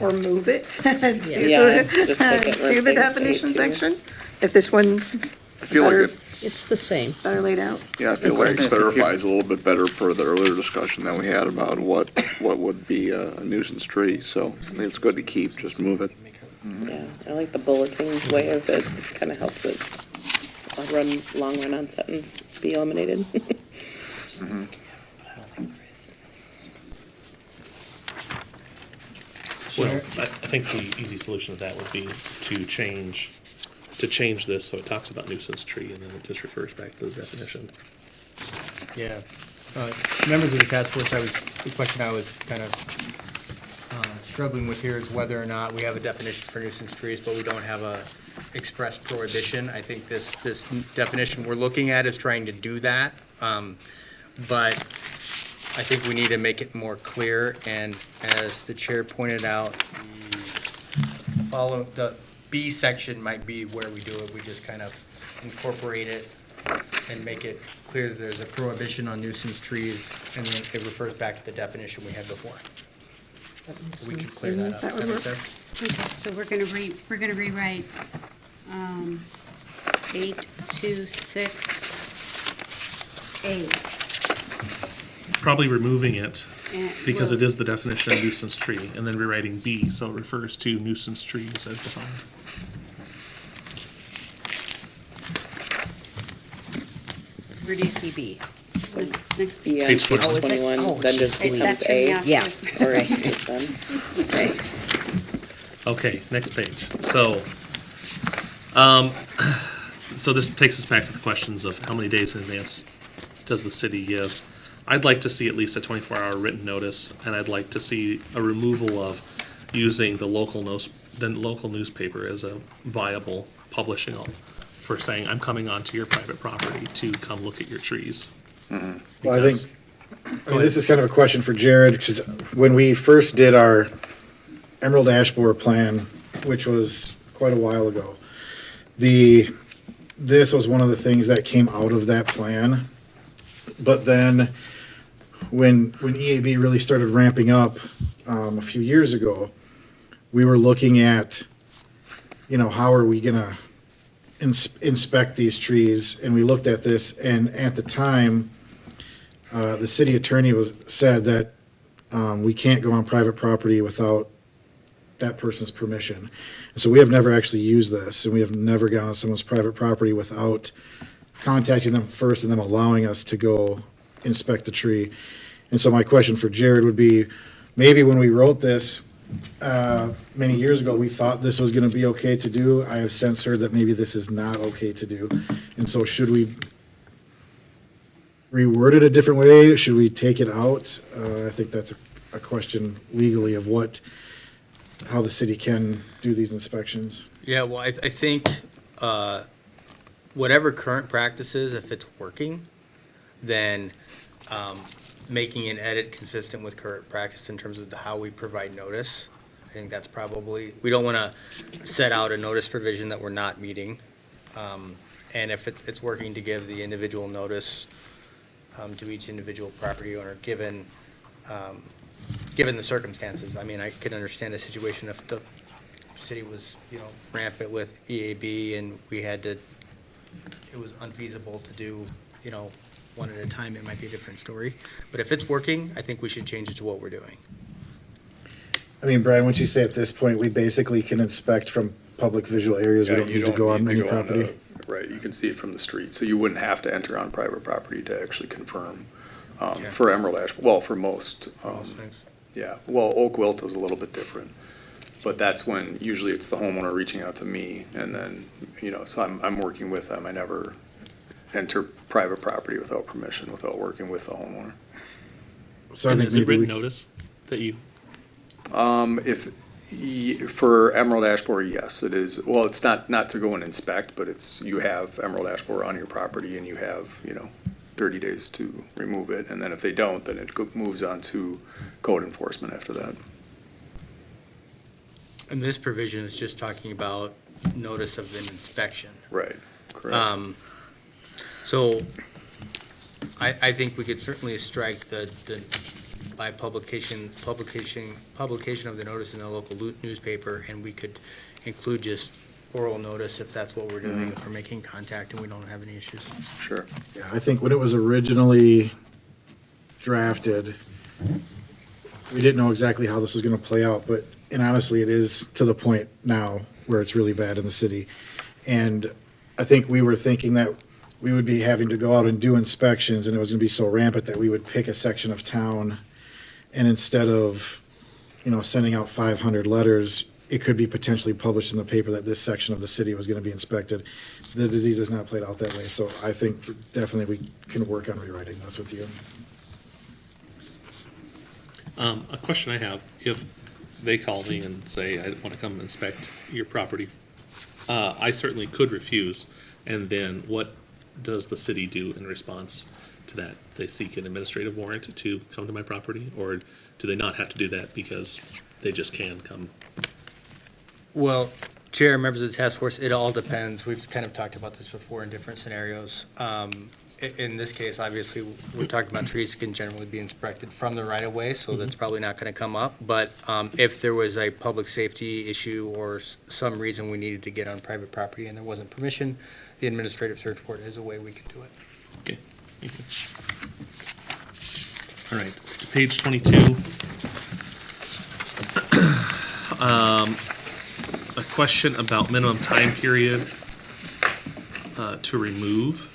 Or move it Yeah, just take it, to the replace definition A2. section, if this one's I feel like it, It's the same. better laid out. yeah, I feel like it clarifies a little bit better per the earlier discussion that we had about what would be a nuisance tree, so I think it's good to keep, just move it. Yeah, I like the bulleting way of it, kind of helps it, long run-on sentence be eliminated. Well, I think the easy solution to that would be to change this so it talks about nuisance tree and then it just refers back to the definition. Yeah. Members of the task force, the question I was kind of struggling with here is whether or not we have a definition for nuisance trees, but we don't have a express prohibition. I think this definition we're looking at is trying to do that. But I think we need to make it more clear, and as the chair pointed out, the B section might be where we do it. We just kind of incorporate it and make it clear that there's a prohibition on nuisance trees, and then it refers back to the definition we had before. We can clear that up. That would That make work. sense? Okay, so we're gonna rewrite, 826A. Probably removing it because well- it is the definition of nuisance tree, and then rewriting B, so it refers to nuisance trees as defined. Where do you see B? Next. Yeah, Page 21. page 21, then just It- that's delete the- A. yeah. Yes. Or A, then. Okay, next page. So, so this takes us back to the questions of how many days in advance does the city give? I'd like to see at least a 24-hour written notice, and I'd like to see a removal of using the local newspaper as a viable publishing for saying, I'm coming onto your private property to come look at your trees. Well, I think, this is kind of a question for Jared, because when we first did our Emerald Ash Borer plan, which was quite a while ago, this was one of the things that came out of that plan. But then, when EAB really started ramping up, a few years ago, we were looking at, how are we gonna inspect these trees? And we looked at this, and at the time, the city attorney said that, we can't go on private property without that person's permission. So we have never actually used this, and we have never gone on someone's private property without contacting them first and them allowing us to go inspect the tree. And so my question for Jared would be, maybe when we wrote this, many years ago, we thought this was gonna be okay to do. I have since heard that maybe this is not okay to do. And so should we reword it a different way? Should we take it out? I think that's a question legally of how the city can do these inspections. Yeah, well, I think, whatever current practices, if it's working, then, making an edit consistent with current practice in terms of how we provide notice. I think that's probably, we don't wanna set out a notice provision that we're not meeting. And if it's working to give the individual notice, to each individual property owner, given the circumstances. I mean, I could understand a situation if the city was, rampant with EAB and it was unfeasible to do, one at a time, it might be a different story. But if it's working, I think we should change it to what we're doing. I mean, Brian, wouldn't you say at this point, we basically can inspect from public visual areas? We Yeah, don't you need to go on any go property? Right, you can see it from the street, so you wouldn't have to enter on private property to actually confirm. Okay. For emerald ash, well, for most, Those things. yeah, well, oak wilt is a little bit different. But that's when, usually it's the homeowner reaching out to me, and then, so I'm working with them. I never enter private property without permission, without working with the homeowner. So I And think is it maybe written we, notice that you, For emerald ash borer, yes, it is. Well, it's not to go and inspect, but you have emerald ash borer on your property and you have, 30 days to remove it. And then if they don't, then it moves on to code enforcement after that. And this provision is just talking about notice of an inspection. Right, correct. So I think we could certainly strike the by publication of the notice in the local newspaper, and we could include just oral notice if that's what we're doing, if we're making contact and we don't have any issues. Sure. yeah, I think when it was originally drafted, we didn't know exactly how this was gonna play out, and honestly, it is to the point now where it's really bad in the city. And I think we were thinking that we would be having to go out and do inspections, and it was gonna be so rampant that we would pick a section of town, and instead of, sending out 500 letters, it could be potentially published in the paper that this section of the city was gonna be inspected. The disease has not played out that way, so I think definitely we can work on rewriting this with you. a question I have, if they call me and say, I want to come inspect your property, I certainly could refuse, and then what does the city do in response to that? They seek an administrative warrant to come to my property, or do they not have to do that because they just can come? Well, Chair, members of the task force, it all depends. We've kind of talked about this before in different scenarios. In this case, obviously, we're talking about trees can generally be inspected from the right-of-way, so that's probably not going to come up. But if there was a public safety issue or some reason we needed to get on private property and there wasn't permission, the administrative search board is a way we could do it. Okay, thank you. All right, page 22. A question about minimum time period to remove.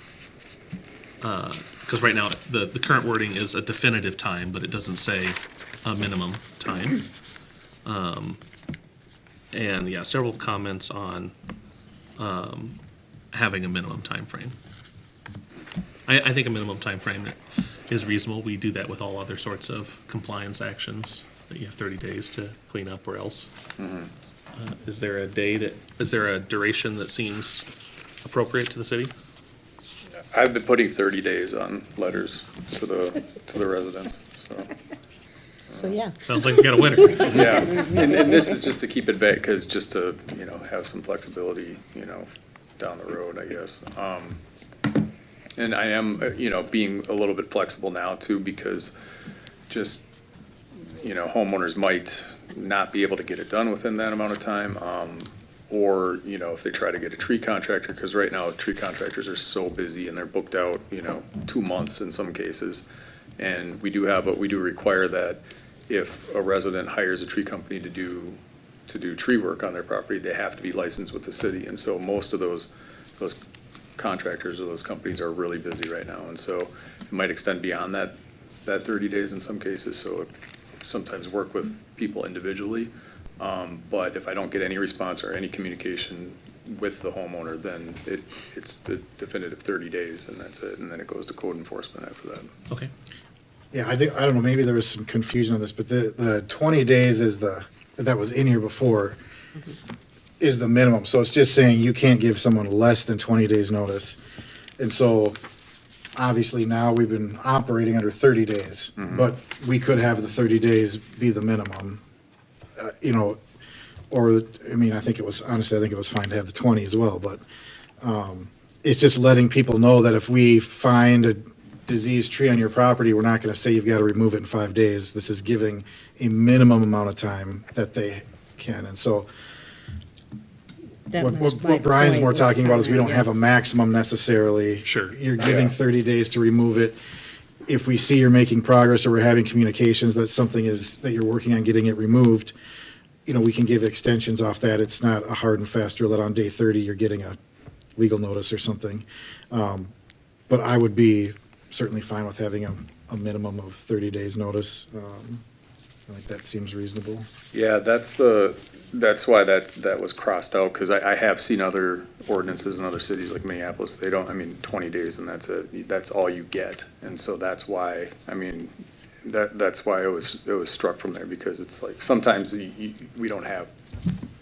Because right now, the current wording is a definitive time, but it doesn't say a minimum time. And yeah, several comments on having a minimum time frame. I think a minimum time frame is reasonable. We do that with all other sorts of compliance actions, that you have 30 days to clean up or else. Is there a duration that seems appropriate to the city? I've been putting 30 days on letters to the residents, so. So, yeah. Sounds like we got a winner. Yeah, and this is just to keep it vague, because just to, have some flexibility, down the road, I guess. And I am, being a little bit flexible now too, because just, homeowners might not be able to get it done within that amount of time. Or, if they try to get a tree contractor, because right now tree contractors are so busy and they're booked out, 2 months in some cases. And we do require that if a resident hires a tree company to do tree work on their property, they have to be licensed with the city. And so most of those contractors or those companies are really busy right now. And so it might extend beyond that 30 days in some cases. So sometimes work with people individually. But if I don't get any response or any communication with the homeowner, then it's the definitive 30 days and that's it. And then it goes to code enforcement after that. Okay. Yeah, I don't know, maybe there was some confusion on this, but the 20 days is that was in here before, is the minimum. So it's just saying you can't give someone less than 20 days notice. And so, obviously now we've been operating under 30 days, but we could have the 30 days be the minimum. Or, I think it was fine to have the 20 as well, but it's just letting people know that if we find a diseased tree on your property, we're not gonna say you've gotta remove it in 5 days. This is giving a minimum amount of time that they can, and so That was my what Brian's point more with talking about is we don't Conrad, have a maximum necessarily. Sure. You're giving 30 days to remove it. If we see you're making progress or we're having communications that something that you're working on getting it removed, we can give extensions off that. It's not a hard and fast rule that on day 30 you're getting a legal notice or something. But I would be certainly fine with having a minimum of 30 days notice. I think that seems reasonable. Yeah, that's why that was crossed out, because I have seen other ordinances in other cities like Minneapolis, they don't, 20 days and that's it, that's all you get. And so that's why, that's why it was struck from there, because it's like, sometimes we don't have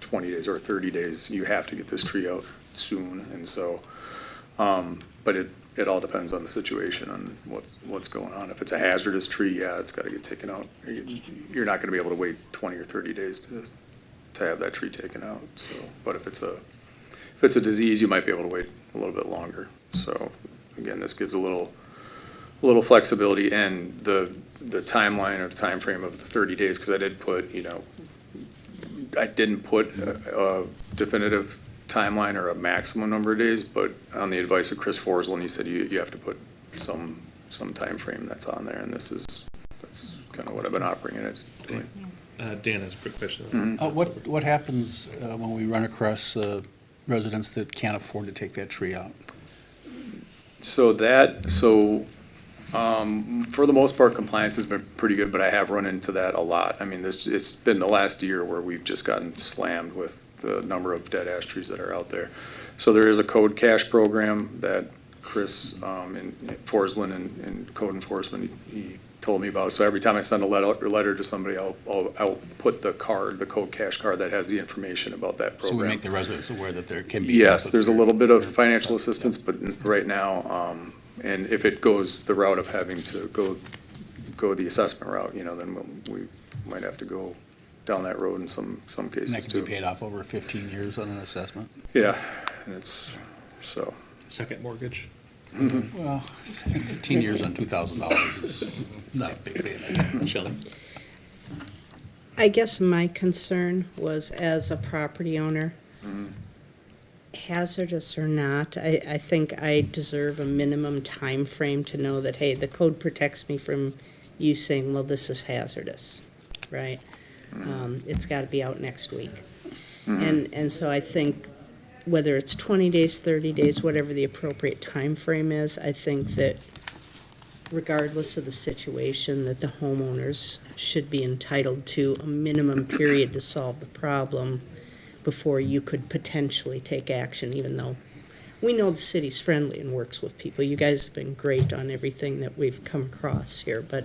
20 days or 30 days, you have to get this tree out soon, and so, but it all depends on the situation and what's going on. If it's a hazardous tree, yeah, it's gotta get taken out. You're not gonna be able to wait 20 or 30 days to have that tree taken out, so, but if it's a disease, you might be able to wait a little bit longer. So, again, this gives a little flexibility, and the timeline or the timeframe of the 30 days, because I didn't put a definitive timeline or a maximum number of days, but on the advice of Chris Forsland, he said you have to put some timeframe that's on there, and that's kind of what I've been operating it as doing. Dan has a quick question. What happens when we run across residents that can't afford to take that tree out? So for the most part, compliance has been pretty good, but I have run into that a lot. It's been the last year where we've just gotten slammed with the number of dead ash trees that are out there. So there is a code cash program that Chris in Forsland and code enforcement, he told me about. So every time I send a letter to somebody, I'll put the code cash card that has the information about that program. So we make the residents aware that there can be. Yes, there's a little bit of financial assistance, but right now, and if it goes the route of having to go the assessment route, then we might have to go down that road in some cases And that too. can be paid off over 15 years on an assessment? Yeah, and it's, so. Second mortgage? Well, 15 years on $2,000 is not a big payment. Shelley? I guess my concern was, as a property owner, hazardous or not, I think I deserve a minimum time frame to know that, hey, the code protects me from you saying, well, this is hazardous, right? It's gotta be out next week. And so I think whether it's 20 days, 30 days, whatever the appropriate time frame is, I think that regardless of the situation, that the homeowners should be entitled to a minimum period to solve the problem before you could potentially take action, even though we know the city's friendly and works with people. You guys have been great on everything that we've come across here, but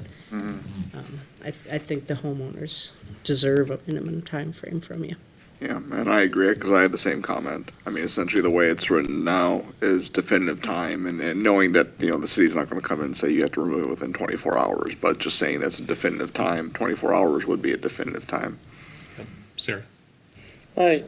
I think the homeowners deserve a minimum time frame from you. Yeah, and I agree, because I had the same comment. I mean, essentially, the way it's written now is definitive time, and knowing that, the city's not gonna come in and say you have to remove it within 24 hours, but just saying that's a definitive time, 24 hours would be a definitive time. Sarah? Well,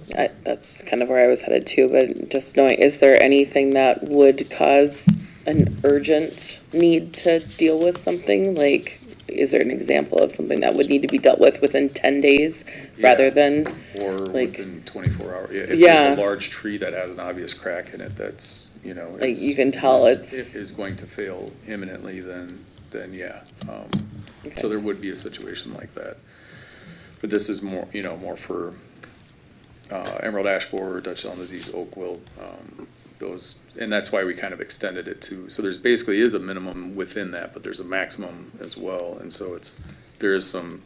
that's kind of where I was headed too, but just knowing, is there anything that would cause an urgent need to deal with something? Like, is there an example of something that would need to be dealt with within 10 days rather than, Or like- within 24 hours. If Yeah. there's a large tree that has an obvious crack in it, that's, like, is- you can tell is- it's, Is going to fail imminently, then yeah. Okay. So there would be a situation like that. But this is more, more for emerald ash borer, Dutch elm disease, oak wilt, those, and that's why we kind of extended it to, so there's basically is a minimum within that, but there's a maximum as well, and so there is some,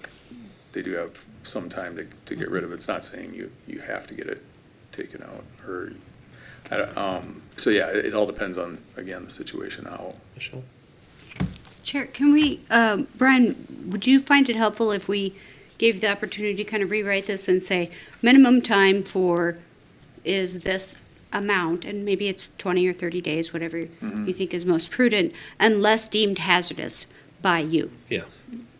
they do have some time to get rid of it. It's not saying you have to get it taken out, or, so yeah, it all depends on, again, the situation, how. Michelle? Chair, can we, Brian, would you find it helpful if we gave the opportunity to kind of rewrite this and say, minimum time for is this amount, and maybe it's 20 or 30 days, whatever you think is most prudent, unless deemed hazardous by you? Yeah.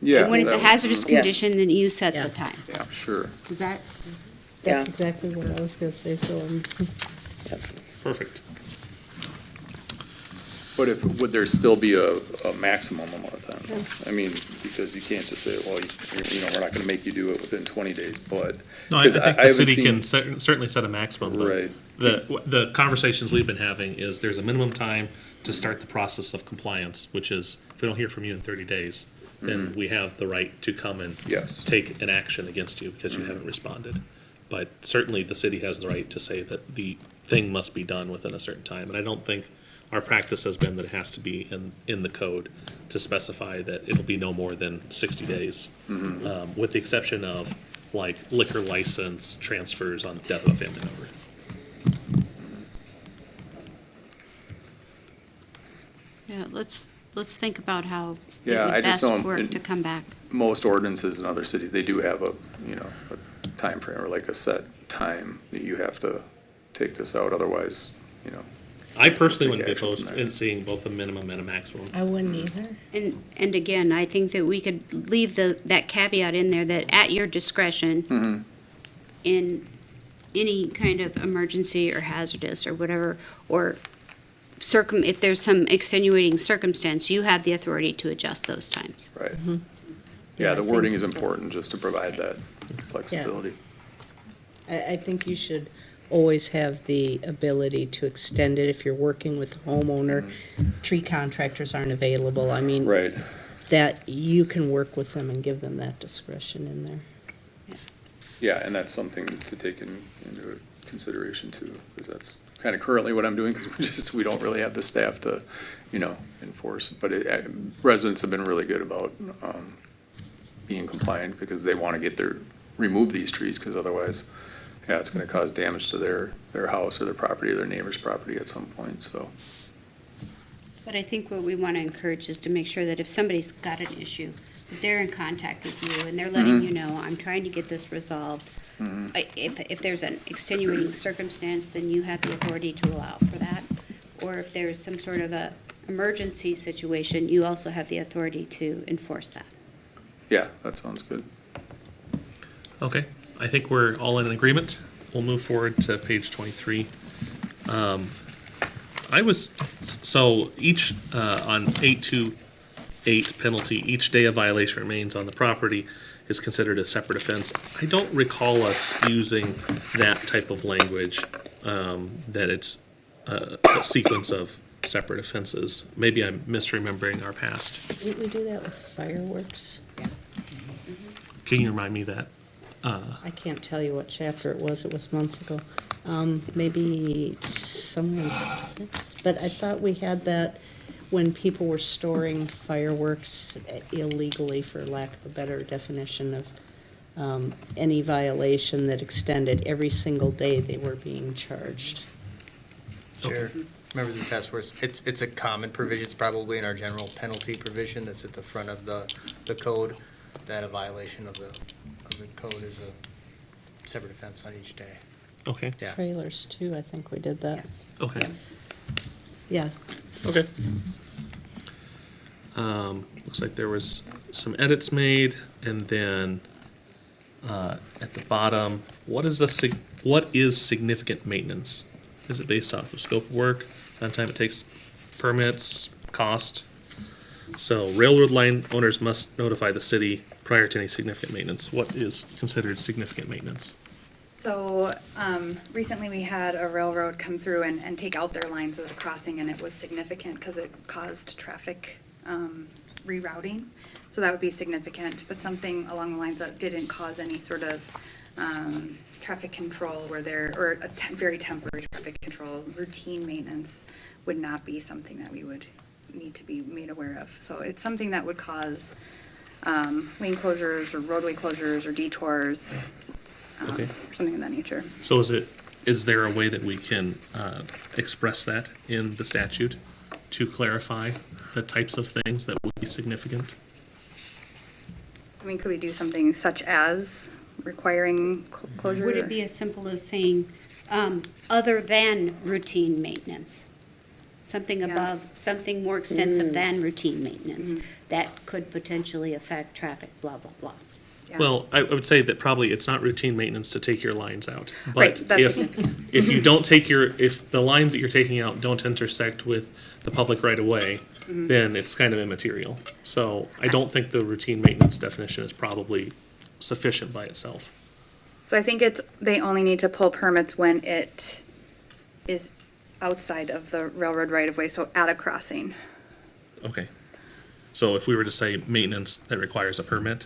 Yeah. And when it's a that- hazardous Yes. condition, then you set Yeah. the time. Yeah, sure. Is that? That's Yeah. exactly what I was gonna say, so, Perfect. But would there still be a maximum amount of time? I mean, because you can't just say, well, we're not gonna make you do it within 20 days, but. No, I 'cause think the haven't city seen- can certainly set a maximum, but Right. the conversations we've been having is there's a minimum time to start the process of compliance, which is, if we don't hear from you in 30 days, then we have the right to come and Yes. take an action against you because you haven't responded. But certainly, the city has the right to say that the thing must be done within a certain time, and I don't think our practice has been that it has to be in the code to specify that it'll be no more than 60 days, with the exception of like liquor license transfers on death of a family member. Yeah, let's think about how it Yeah, I would just best don't- work to come back. Most ordinances in other cities, they do have a time frame or like a set time that you have to take this out, otherwise, I personally Take wouldn't be action from opposed there. in seeing both a minimum and a maximum. I wouldn't either. And again, I think that we could leave that caveat in there that at your discretion, in any kind of emergency or hazardous or whatever, or if there's some extenuating circumstance, you have the authority to adjust those times. right? Yeah, Yeah, I the think- wording is important just to provide that flexibility. I think you should always have the ability to extend it if you're working with a homeowner. Tree contractors aren't available. I mean, Right. that you can work with them and give them that discretion in there. Yeah, and that's something to take into consideration too, because that's kind of currently what I'm doing, because we don't really have the staff to, enforce. But residents have been really good about being compliant, because they want to remove these trees, because otherwise, yeah, it's going to cause damage to their house or their property or their neighbor's property at some point, so. But I think what we want to encourage is to make sure that if somebody's got an issue, that they're in contact with you and they're letting you know, I'm trying to get this resolved. If there's an extenuating circumstance, then you have the authority to allow for that. Or if there's some sort of a emergency situation, you also have the authority to enforce that. Yeah, that sounds good. Okay, I think we're all in agreement. We'll move forward to page 23. So each, on 828 penalty, each day a violation remains on the property is considered a separate offense. I don't recall us using that type of language, that it's a sequence of separate offenses. Maybe I'm misremembering our past. Didn't we do that with fireworks? Can you remind me that? I can't tell you what chapter it was months ago. Maybe somewhere in 6, but I thought we had that when people were storing fireworks illegally, for lack of a better definition of any violation that extended every single day they were being charged. Chair, members of the task force, it's a common provision, it's probably in our general penalty provision that's at the front of the code, that a violation of the code is separate offense on each day. Okay, Yeah. Trailers too, I think we did that. okay, Yes. okay. Looks like there was some edits made, and then, at the bottom, what is significant maintenance? Is it based off of scope of work, amount of time it takes, permits, cost? So railroad line owners must notify the city prior to any significant maintenance. What is considered significant maintenance? So, recently we had a railroad come through and take out their lines at a crossing, and it was significant because it caused traffic, rerouting. So that would be significant, but something along the lines that didn't cause any sort of, traffic control or very temporary traffic control, routine maintenance would not be something that we would need to be made aware of. So it's something that would cause, lane closures or roadway closures or detours, Okay. or something of that nature. So is there a way that we can express that in the statute to clarify the types of things that would be significant? I mean, could we do something such as requiring closure? Would it be as simple as saying, other than routine maintenance? Something above, something more extensive than routine maintenance that could potentially affect traffic, blah, blah, blah. Yeah. Well, I would say that probably it's not routine maintenance to take your lines out. Right, But that's- if you don't take if the lines that you're taking out don't intersect with the public right of way, then it's kind of immaterial. So I don't think the routine maintenance definition is probably sufficient by itself. So I think they only need to pull permits when it is outside of the railroad right of way, so at a crossing. Okay. So if we were to say maintenance that requires a permit,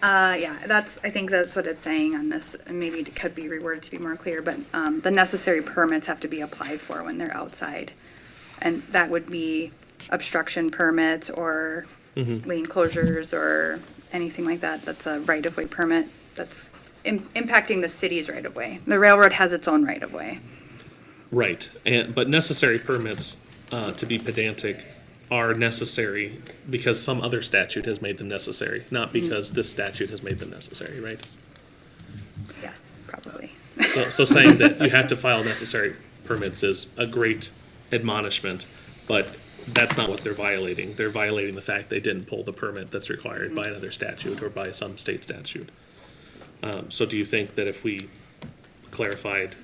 Yeah, I think that's what it's saying on this, and maybe it could be reworded to be more clear, but, the necessary permits have to be applied for when they're outside. And that would be obstruction permits or lane closures or anything like that. That's a right-of-way permit that's impacting the city's right-of-way. The railroad has its own right-of-way. right, but necessary permits, to be pedantic, are necessary because some other statute has made them necessary, not because this statute has made them necessary, right? Yes, probably. So saying that you have to file necessary permits is a great admonishment, but that's not what they're violating. They're violating the fact they didn't pull the permit that's required by another statute or by some state statute. So do you think that if we clarified,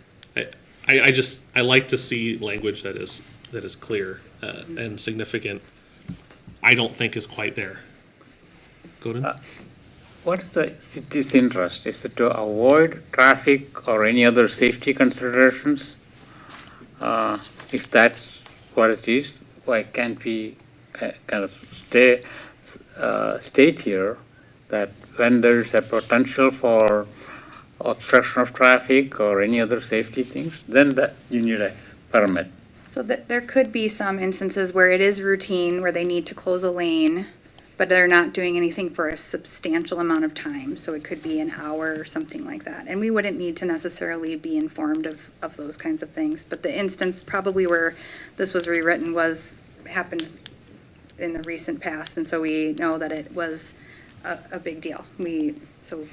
I like to see language that is clear, and significant. I don't think is quite there. Godin? What is the city's interest? Is it to avoid traffic or any other safety considerations? If that's what it is, why can't we kind of state here that when there's a potential for obstruction of traffic or any other safety things, then that you need a permit. So there could be some instances where it is routine, where they need to close a lane, but they're not doing anything for a substantial amount of time. So it could be an hour or something like that. And we wouldn't need to necessarily be informed of those kinds of things. But the instance probably where this was rewritten happened in the recent past. And so we know that it was a big deal. So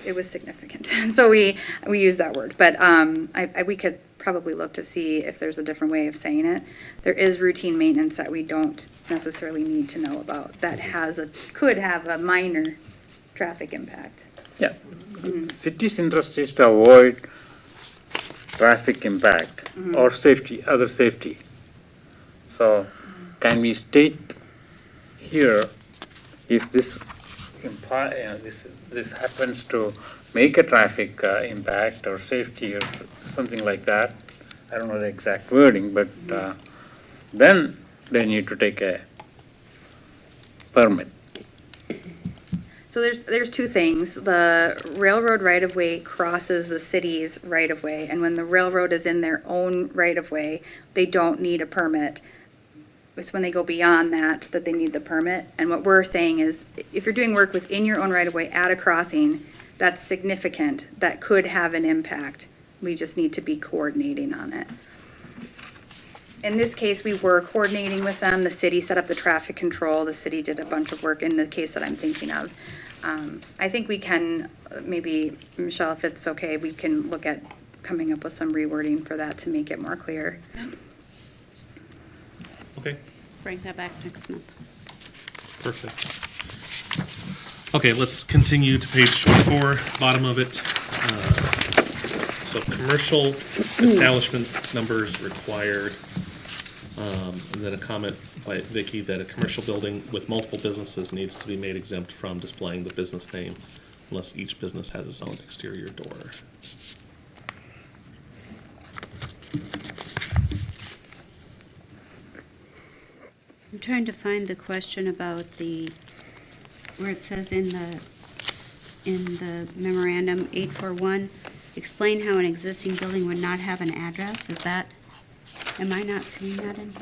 it was significant. So we use that word. But we could probably look to see if there's a different way of saying it. There is routine maintenance that we don't necessarily need to know about that could have a minor traffic impact. Yeah. City's interest is to avoid traffic impact or other safety. So can we state here if this this happens to make a traffic impact or safety or something like that? I don't know the exact wording, but then they need to take a permit. So there's two things. The railroad right-of-way crosses the city's right-of-way, and when the railroad is in their own right-of-way, they don't need a permit. It's when they go beyond that they need the permit. And what we're saying is, if you're doing work within your own right-of-way at a crossing, that's significant, that could have an impact. We just need to be coordinating on it. In this case, we were coordinating with them. The city set up the traffic control. The city did a bunch of work in the case that I'm thinking of. I think we can, maybe, Michelle, if it's okay, we can look at coming up with some rewording for that to make it more clear. Okay, Bring that back next month. perfect. Okay, let's continue to page 24, bottom of it. So commercial establishments, numbers required. And then a comment by Vicky that a commercial building with multiple businesses needs to be made exempt from displaying the business name unless each business has its own exterior door. I'm trying to find the question about where it says in the memorandum, 841, explain how an existing building would not have an address. Am I not seeing that in here?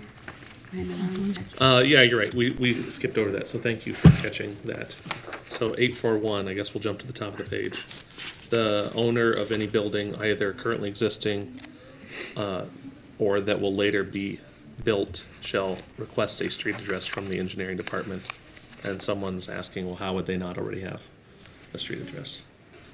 Am I in the wrong section? Yeah, you're right. We skipped over that, so thank you for catching that. So 841, I guess we'll jump to the top of the page. The owner of any building, either currently existing or that will later be built, shall request a street address from the engineering department. And someone's asking, well, how would they not already have a street address?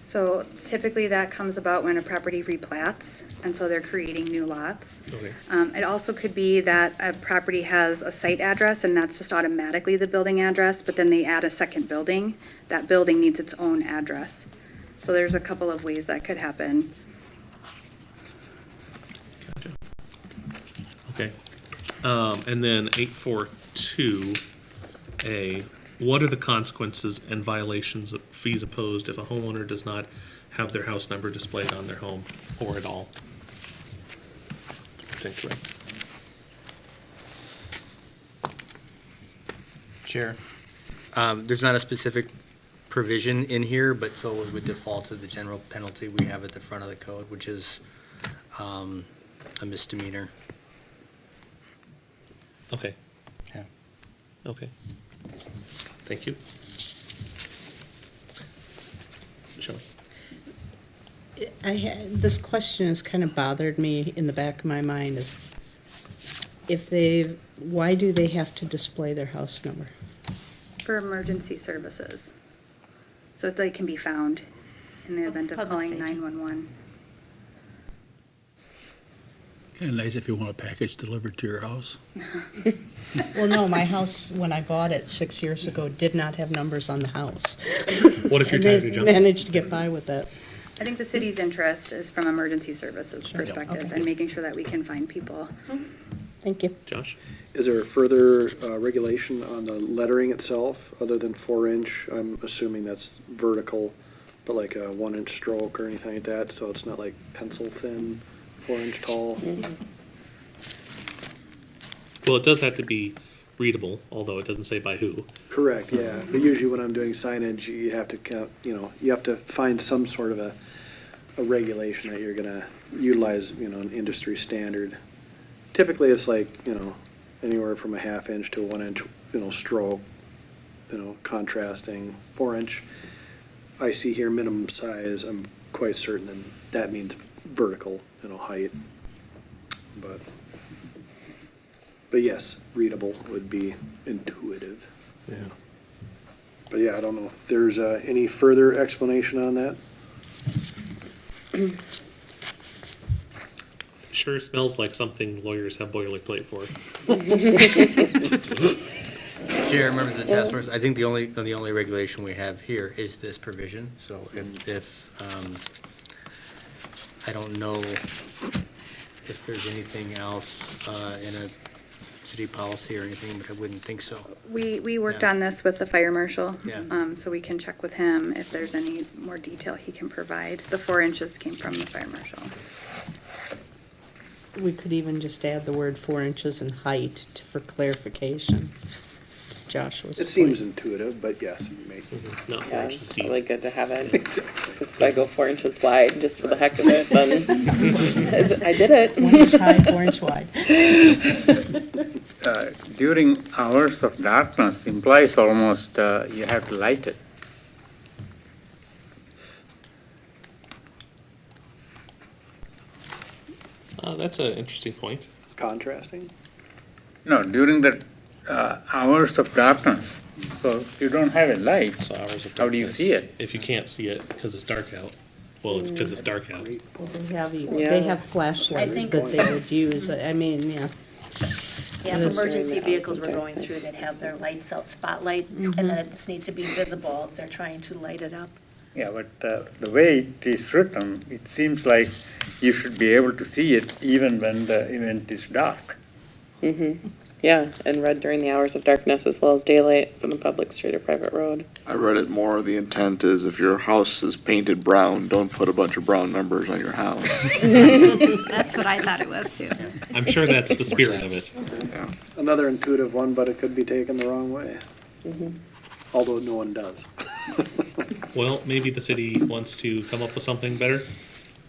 So typically that comes about when a property replats, and so they're creating new lots. Okay. It also could be that a property has a site address, and that's just automatically the building address, but then they add a second building. That building needs its own address. So there's a couple of ways that could happen. Gotcha. Okay. And then 842A, what are the consequences and violations of fees imposed if a homeowner does not have their house number displayed on their home or at all? That's incorrect. Chair, there's not a specific provision in here, but so it would default to the general penalty we have at the front of the code, which is a misdemeanor. Okay. Yeah. Okay. Thank you. Michelle? This question has kind of bothered me in the back of my mind is why do they have to display their house number? For emergency services. So that they can be found in the event of Public calling safety. 911. Kind of nice if you want a package delivered to your house. Well, no, my house, when I bought it 6 years ago, did not have numbers on the house. What if you're And tired they of jumping? managed to get by with that. I think the city's interest is from emergency services Sure. perspective Okay. and making sure that we can find people. Thank you. Josh? Is there further regulation on the lettering itself, other than 4-inch? I'm assuming that's vertical, but like a 1-inch stroke or anything like that, so it's not like pencil thin, 4-inch tall? Well, it does have to be readable, although it doesn't say by who. Correct, yeah. But usually when I'm doing signage, you have to count, you have to find some sort of a regulation that you're gonna utilize, an industry standard. Typically, it's like, anywhere from a 1/2 inch to a 1-inch, stroke, contrasting. 4-inch, I see here minimum size, I'm quite certain that means vertical, height. But yes, readable would be intuitive. Yeah. But yeah, I don't know if there's any further explanation on that. Sure smells like something lawyers have boilerplate for. Chair, members of the task force, I think the only regulation we have here is this provision. So if I don't know if there's anything else in a city policy or anything, but I wouldn't think so. We worked Yeah. on this with the fire marshal. Yeah. So we can check with him if there's any more detail he can provide. The 4 inches came from the fire marshal. We could even just add the word 4 inches in height for clarification. Joshua's It seems intuitive, but yes, you may. Not Yeah, much it's deep. really good to have it. If I go 4 inches wide, just for the heck of it, then I did it. 1 inch high, 4 inch wide. During hours of darkness implies almost you have to light it. That's an interesting point. contrasting? No, during the hours of darkness. So if you don't have a light, So hours of how do you darkness. see it? If you can't see it because it's dark out, well, it's because it's dark out. They have flashlights think- that they would use, I mean, yeah. Yeah, Yes. emergency vehicles we're going through that have their lights out, spotlight, and then it just needs to be visible if they're trying to light it up. Yeah, but the way it is written, it seems like you should be able to see it even when the event is dark. Yeah, and read during the hours of darkness as well as daylight from the public street or private road. I read it more, the intent is if your house is painted brown, don't put a bunch of brown numbers on your house. That's what I thought it was too. I'm sure that's the spirit of it. Another intuitive one, but it could be taken the wrong way. Although no one does. Well, maybe the city wants to come up with something better,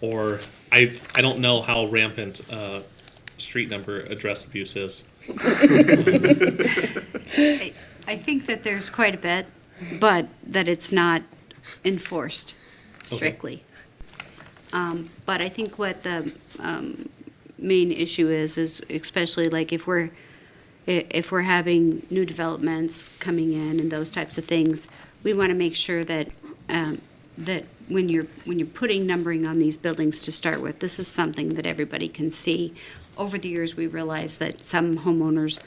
or I don't know how rampant street number address abuse is. I think that there's quite a bit, but that it's not enforced strictly. But I think what the main issue is especially like if we're having new developments coming in and those types of things, we want to make sure that that when you're putting numbering on these buildings to start with, this is something that everybody can see. Over the years, we realized that some homeowners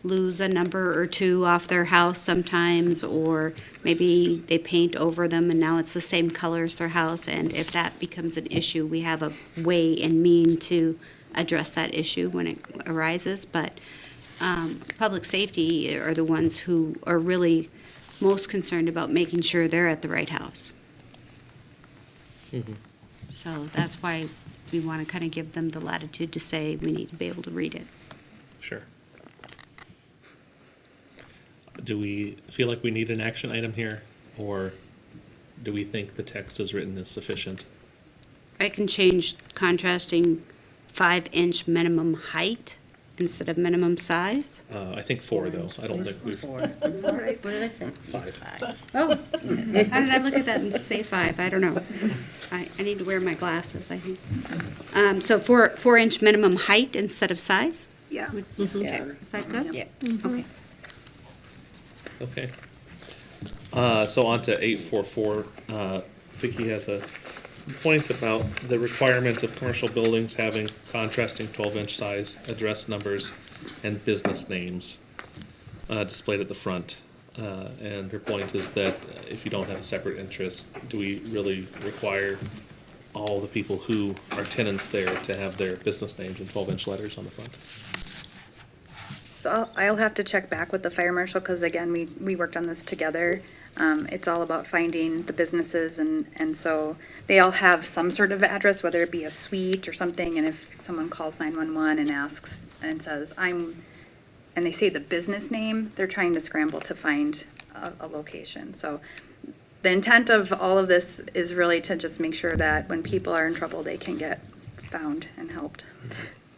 lose a number or two off their house sometimes, or maybe they paint over them and now it's the same color as their house. And if that becomes an issue, we have a way and mean to address that issue when it arises. But public safety are the ones who are really most concerned about making sure they're at the right house. So that's why we want to kind of give them the latitude to say we need to be able to read it. Sure. Do we feel like we need an action item here, or do we think the text as written is sufficient? I can change contrasting 5-inch minimum height instead of minimum size. I think 4, though. I don't think we've. What did I say? 5. Oh, how did I look at that and say 5? I don't know. I need to wear my glasses, I think. So 4-inch minimum height instead of size? Yeah. Is that good? Yeah. Okay. Okay. So on to 844. Vicki has a point about the requirement of commercial buildings having contrasting 12-inch size address numbers and business names displayed at the front. And her point is that if you don't have a separate interest, do we really require all the people who are tenants there to have their business names in 12-inch letters on the front? So I'll have to check back with the fire marshal, because again, we worked on this together. It's all about finding the businesses, and so they all have some sort of address, whether it be a suite or something, and if someone calls 911 and asks and says, and they say the business name, they're trying to scramble to find a location. So the intent of all of this is really to just make sure that when people are in trouble, they can get found and helped.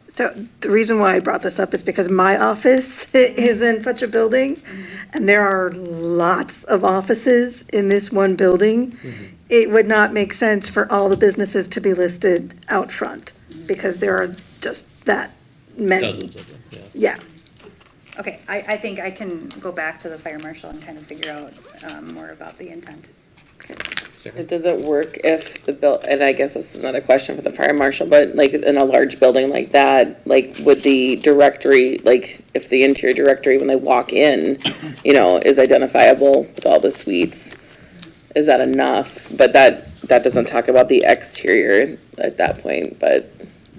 So the reason why I brought this up is because my office is in such a building, and there are lots of offices in this one building. It would not make sense for all the businesses to be listed out front, because there are just that many. Dozens of them, yeah. Yeah. Okay, I think I can go back to the fire marshal and kind of figure out more about the intent. Sarah? Does it work if and I guess this is another question for the fire marshal, but like in a large building like that, like would the directory, like if the interior directory, when they walk in, is identifiable with all the suites, is that enough? But that doesn't talk about the exterior at that point, but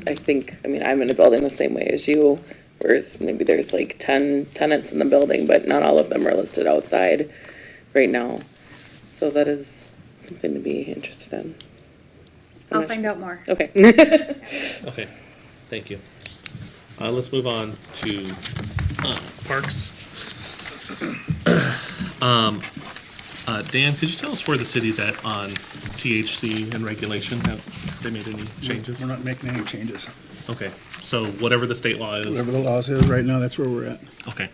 I'm in a building the same way as you, whereas maybe there's like 10 tenants in the building, but not all of them are listed outside right now. So that is something to be interested in. I'll find out more. Okay. Okay, thank you. Let's move on to parks. Dan, could you tell us where the city's at on THC and regulation? Have they made any changes? We're not making any changes. Okay, so whatever the state law is. Whatever the law says right now, that's where we're at. Okay.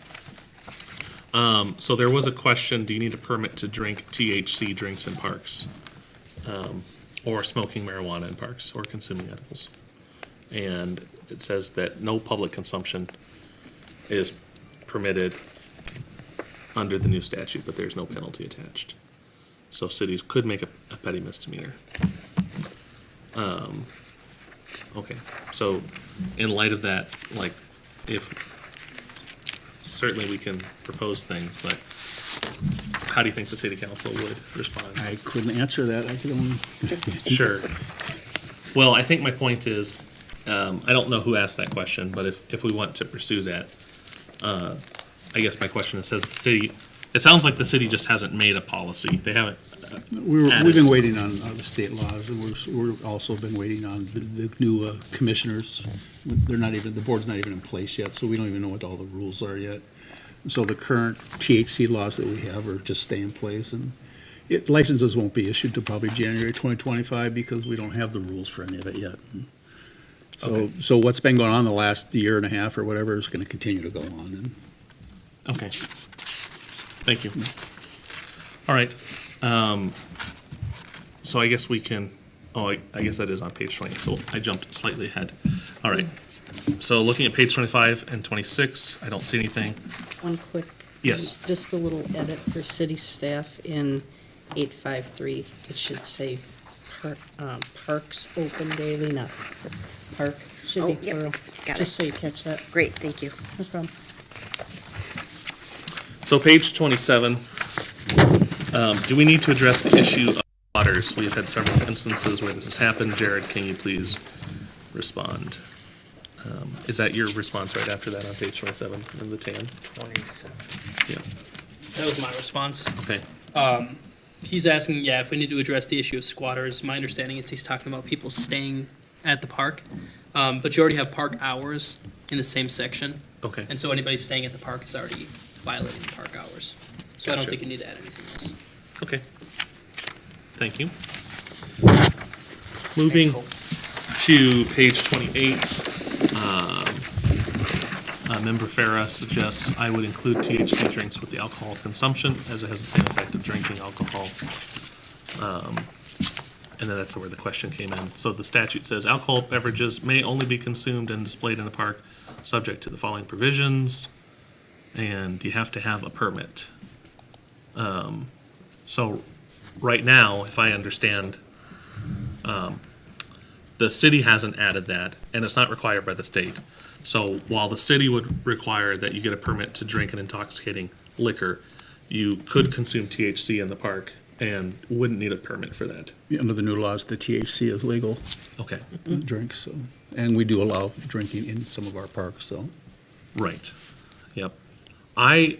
So there was a question, do you need a permit to drink THC drinks in parks? Or smoking marijuana in parks, or consuming edibles? and it says that no public consumption is permitted under the new statute, but there's no penalty attached. So cities could make a petty misdemeanor. Okay, so in light of that, like, certainly we can propose things, but how do you think the city council would respond? I couldn't answer that. I could only. Sure. Well, I think my point is, I don't know who asked that question, but if we want to pursue that, I guess my question is, it sounds like the city just hasn't made a policy. They haven't. We've been waiting on the state laws, and we're also been waiting on the new commissioners. They're not even, the board's not even in place yet, so we don't even know what all the rules are yet. So the current THC laws that we have are just stay in place, and licenses won't be issued till probably January 2025 because we don't have the rules for any of it yet. So what's been going on the last year and a half or whatever is going to continue to go on. Okay. Thank you. All right. So I guess we can, I guess that is on page 20, so I jumped slightly ahead. All right. So looking at page 25 and 26, I don't see anything. One quick. Yes. Just a little edit for city staff in 853. It should say parks open daily, not park. Should be plural. Got it. Just so you catch that. Great, thank you. No problem. So page 27, do we need to address the issue of waters? We've had several instances where this has happened. Jared, can you please respond? Is that your response right after that on page 27 in the tan? 27. Yeah. That was my response. Okay. He's asking, if we need to address the issue of squatters. My understanding is he's talking about people staying at the park. But you already have park hours in the same section. Okay. And so anybody staying at the park is already violating the park hours. So I don't Gotcha. think you need to add anything else. Okay. Thank you. Moving to page 28, Member Farah suggests I would include THC drinks with the alcohol consumption as it has the same effect of drinking alcohol. And then that's where the question came in. So the statute says alcohol beverages may only be consumed and displayed in a park subject to the following provisions, and you have to have a permit. So right now, if I understand, the city hasn't added that, and it's not required by the state. So while the city would require that you get a permit to drink an intoxicating liquor, you could consume THC in the park and wouldn't need a permit for that. Under the new laws, the THC is legal Okay. drink, so, and we do allow drinking in some of our parks, so. Right. Yep. I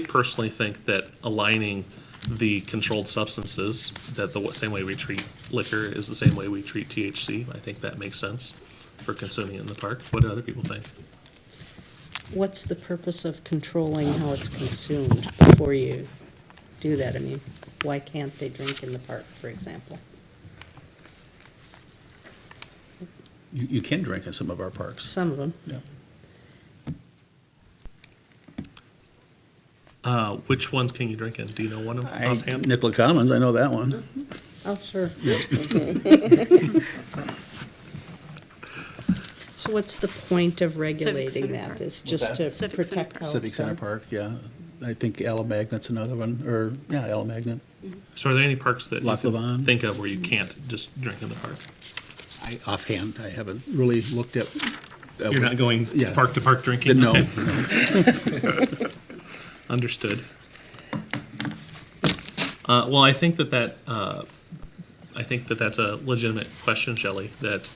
personally think that aligning the controlled substances, that the same way we treat liquor is the same way we treat THC. I think that makes sense for consuming it in the park. What do other people think? What's the purpose of controlling how it's consumed before you do that? I mean, why can't they drink in the park, for example? You can drink in some of our parks. Some of them. Yeah. Which ones can you drink in? Do you know one of them offhand? Nicolet Commons, I know that one. Oh, sure. So what's the point of regulating Center that? Park. It's just to Civic protect Center how Civic it's Center done? Park, yeah. I think Alamagnate's another one, or, yeah, Alamagnet. So are there any parks that you Lac can Lavon. think of where you can't just drink in the park? Offhand, I haven't really looked at. You're not going Yeah. park to park drinking? No. Okay. Understood. Well, I think that's a legitimate question, Shelley, that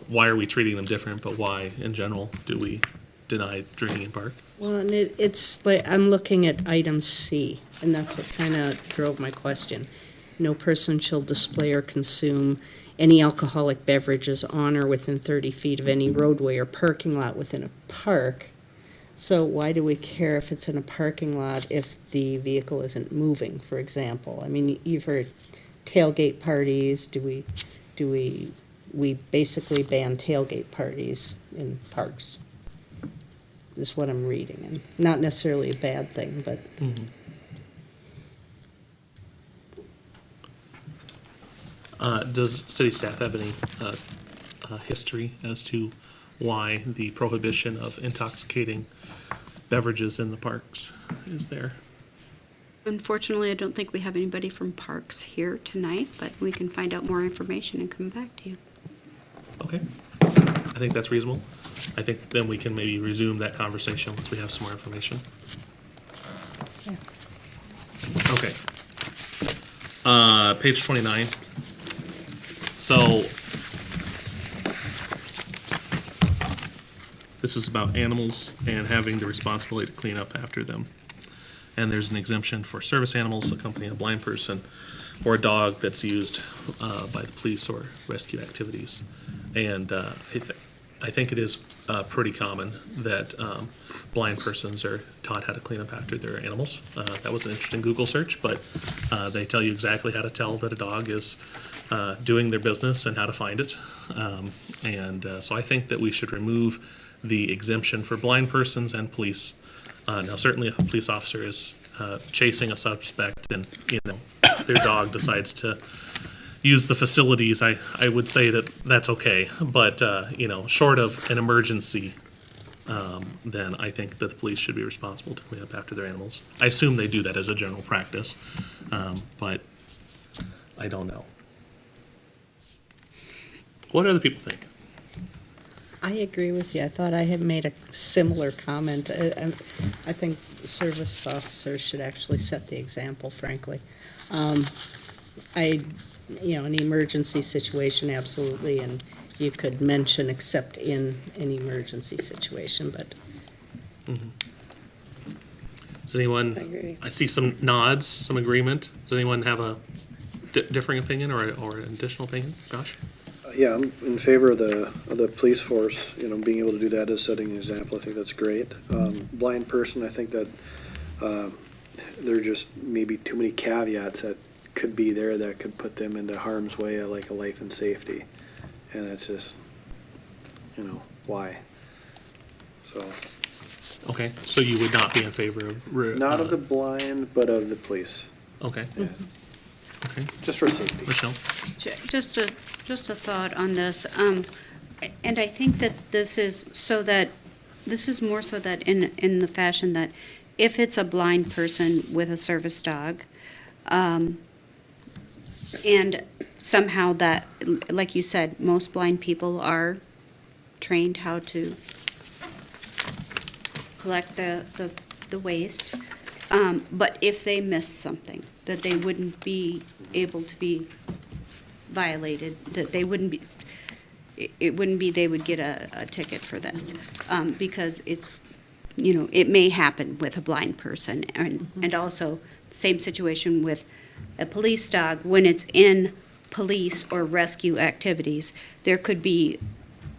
why are we treating them different, but why, in general, do we deny drinking in park? Well, and it's like, I'm looking at item C, and that's what kind of drove my question. No person shall display or consume any alcoholic beverages on or within 30 feet of any roadway or parking lot within a park. So why do we care if it's in a parking lot if the vehicle isn't moving, for example? I mean, you've heard tailgate parties. Do we basically ban tailgate parties in parks? Is what I'm reading, and not necessarily a bad thing, but. Does city staff have any history as to why the prohibition of intoxicating beverages in the parks is there. Unfortunately, I don't think we have anybody from Parks here tonight, but we can find out more information and come back to you. Okay, I think that's reasonable. I think then we can maybe resume that conversation once we have some more information. Okay. Page 29. So this is about animals and having the responsibility to clean up after them. And there's an exemption for service animals accompanying a blind person or a dog that's used by the police or rescue activities. And I think it is pretty common that blind persons are taught how to clean up after their animals. That was an interesting Google search, but they tell you exactly how to tell that a dog is doing their business and how to find it. So I think that we should remove the exemption for blind persons and police. Now, certainly if a police officer is chasing a suspect and, their dog decides to use the facilities, I would say that that's okay. But, short of an emergency, then I think that the police should be responsible to clean up after their animals. I assume they do that as a general practice, but I don't know. What do other people think? I agree with you. I thought I had made a similar comment. I think service officers should actually set the example, frankly. An emergency situation, absolutely, and you could mention except in an emergency situation, but. Does anyone, I agree. I see some nods, some agreement. Does anyone have a differing opinion or an additional opinion? Josh? Yeah, I'm in favor of the police force, being able to do that as setting an example. I think that's great. Blind person, I think that there are just maybe too many caveats that could be there that could put them into harm's way, like a life and safety. And it's just, why? So, Okay, so you would not be in favor of? not of the blind, but of the police, Okay. Okay, just for safety. Michelle? Just a thought on this, and I think that this is more so that in the fashion that if it's a blind person with a service dog, and somehow that, like you said, most blind people are trained how to collect the waste, but if they missed something, that they wouldn't be able to be violated, that they wouldn't be, it wouldn't be they would get a ticket for this, because it's, it may happen with a blind person, and also same situation with a police dog. When it's in police or rescue activities, there could be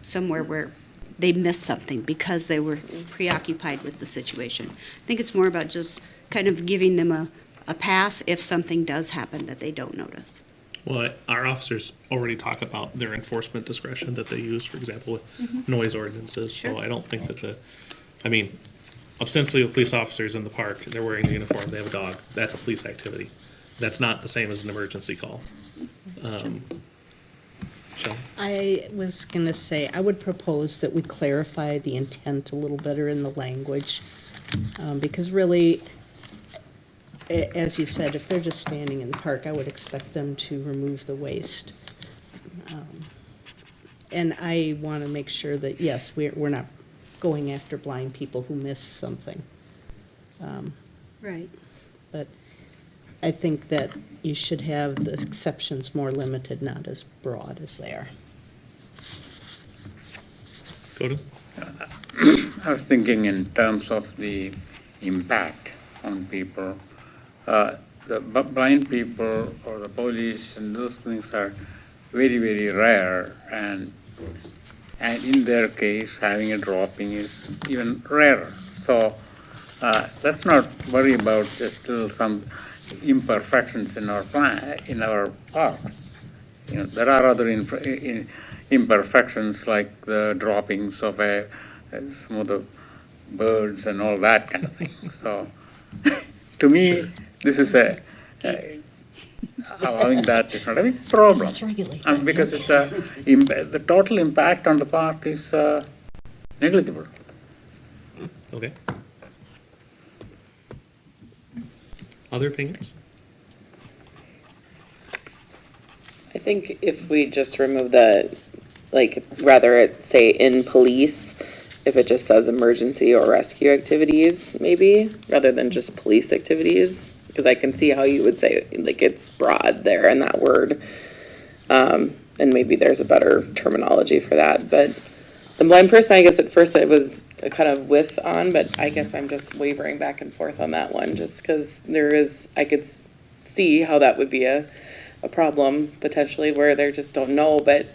somewhere where they missed something because they were preoccupied with the situation. I think it's more about just kind of giving them a pass if something does happen that they don't notice. Well, our officers already talk about their enforcement discretion that they use, for example, with noise ordinances. So I don't think that ostensibly with police officers in the park, they're wearing the uniform, they have a dog, that's a police activity. That's not the same as an emergency call. Michelle? I was going to say, I would propose that we clarify the intent a little better in the language, because really, as you said, if they're just standing in the park, I would expect them to remove the waste. And I want to make sure that, yes, we're not going after blind people who miss something. Right. But I think that you should have the exceptions more limited, not as broad as they are. Go to? I was thinking in terms of the impact on people. The blind people or the police and those things are very, very rare, and in their case, having a dropping is even rarer. So let's not worry about still some imperfections in our park. There are other imperfections like the droppings of some of the birds and all that kind of thing. So to me, this is allowing that is not a big problem. Let's regulate And that. because it's the total impact on the park is negligible. Okay. Other opinions? I think if we just remove the, like, rather it say in police, if it just says emergency or rescue activities, maybe, rather than just police activities, because I can see how you would say, like, it's broad there in that word. And maybe there's a better terminology for that, but the blind person, I guess at first I was kind of with on, but I guess I'm just wavering back and forth on that one, just because I could see how that would be a problem potentially where they just don't know, but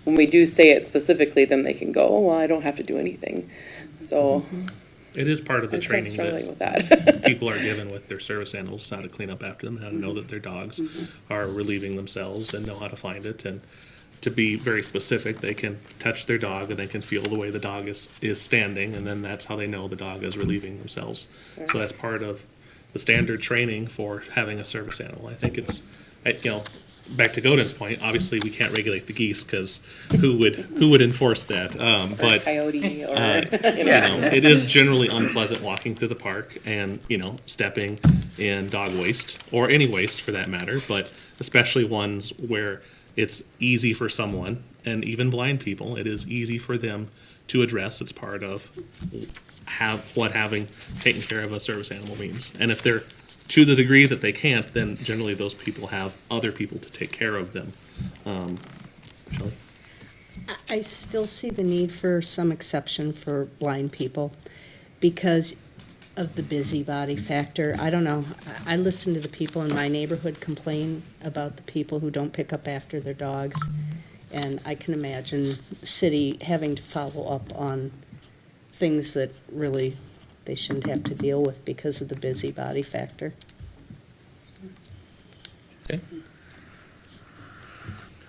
when we do say it specifically, then they can go, oh, well, I don't have to do anything. So It is part of the I'm kind of training struggling with that that. people are given with their service animals, how to clean up after them, how to know that their dogs are relieving themselves and know how to find it. And to be very specific, they can touch their dog and they can feel the way the dog is standing, and then that's how they know the dog is relieving themselves. So that's part of the standard training for having a service animal. I think it's, back to Godin's point, obviously we can't regulate the geese because who would enforce that? But Coyote or, it is generally unpleasant walking through the park and, stepping in dog waste or any waste for that matter, but especially ones where it's easy for someone, and even blind people, it is easy for them to address. It's part of what having taken care of a service animal means. And if they're to the degree that they can't, then generally those people have other people to take care of them. Shelley? I still see the need for some exception for blind people because of the busybody factor. I don't know. I listen to the people in my neighborhood complain about the people who don't pick up after their dogs. And I can imagine city having to follow up on things that really they shouldn't have to deal with because of the busybody factor. Okay.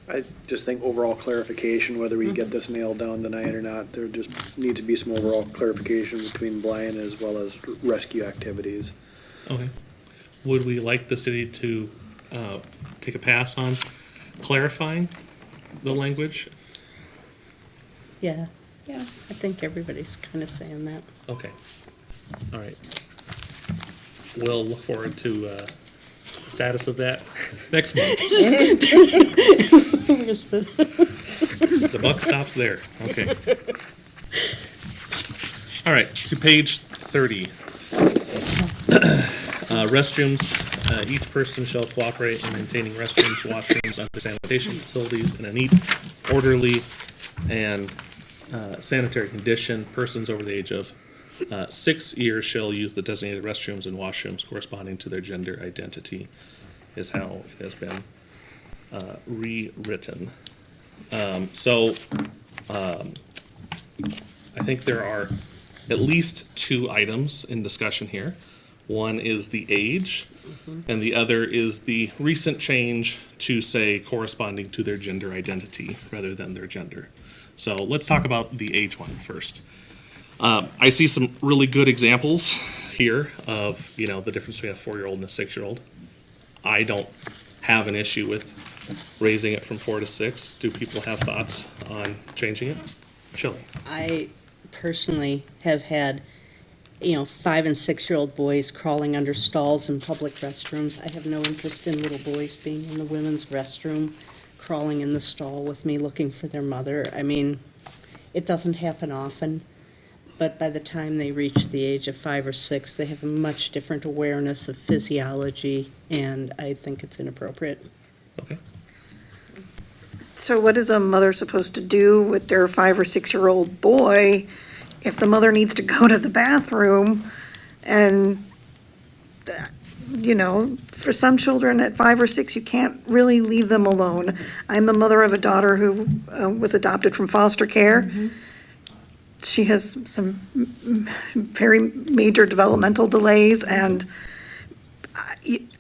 I just think overall clarification, whether we get this nailed down tonight or not, there just needs to be some overall clarification between blind as well as rescue activities. Okay. Would we like the city to take a pass on clarifying the language? Yeah, I think everybody's kind of saying that. Okay. All right. We'll look forward to the status of that next month. The buck stops there. Okay. All right, to page 30. Restrooms, each person shall cooperate in maintaining restrooms, washrooms, and sanitation facilities in a neat, orderly, and sanitary condition. Persons over the age of 6 years shall use the designated restrooms and washrooms corresponding to their gender identity, is how it has been rewritten. I think there are at least two items in discussion here. One is the age, and the other is the recent change to say corresponding to their gender identity rather than their gender. So let's talk about the age one first. I see some really good examples here of, the difference between a 4-year-old and a 6-year-old. I don't have an issue with raising it from 4 to 6. Do people have thoughts on changing it? Shelley? I personally have had, 5 and 6-year-old boys crawling under stalls in public restrooms. I have no interest in little boys being in the women's restroom, crawling in the stall with me looking for their mother. I mean, it doesn't happen often, but by the time they reach the age of 5 or 6, they have a much different awareness of physiology, and I think it's inappropriate. Okay. So what is a mother supposed to do with their 5 or 6-year-old boy if the mother needs to go to the bathroom? And, for some children at 5 or 6, you can't really leave them alone. I'm the mother of a daughter who was adopted from foster care. She has some very major developmental delays, and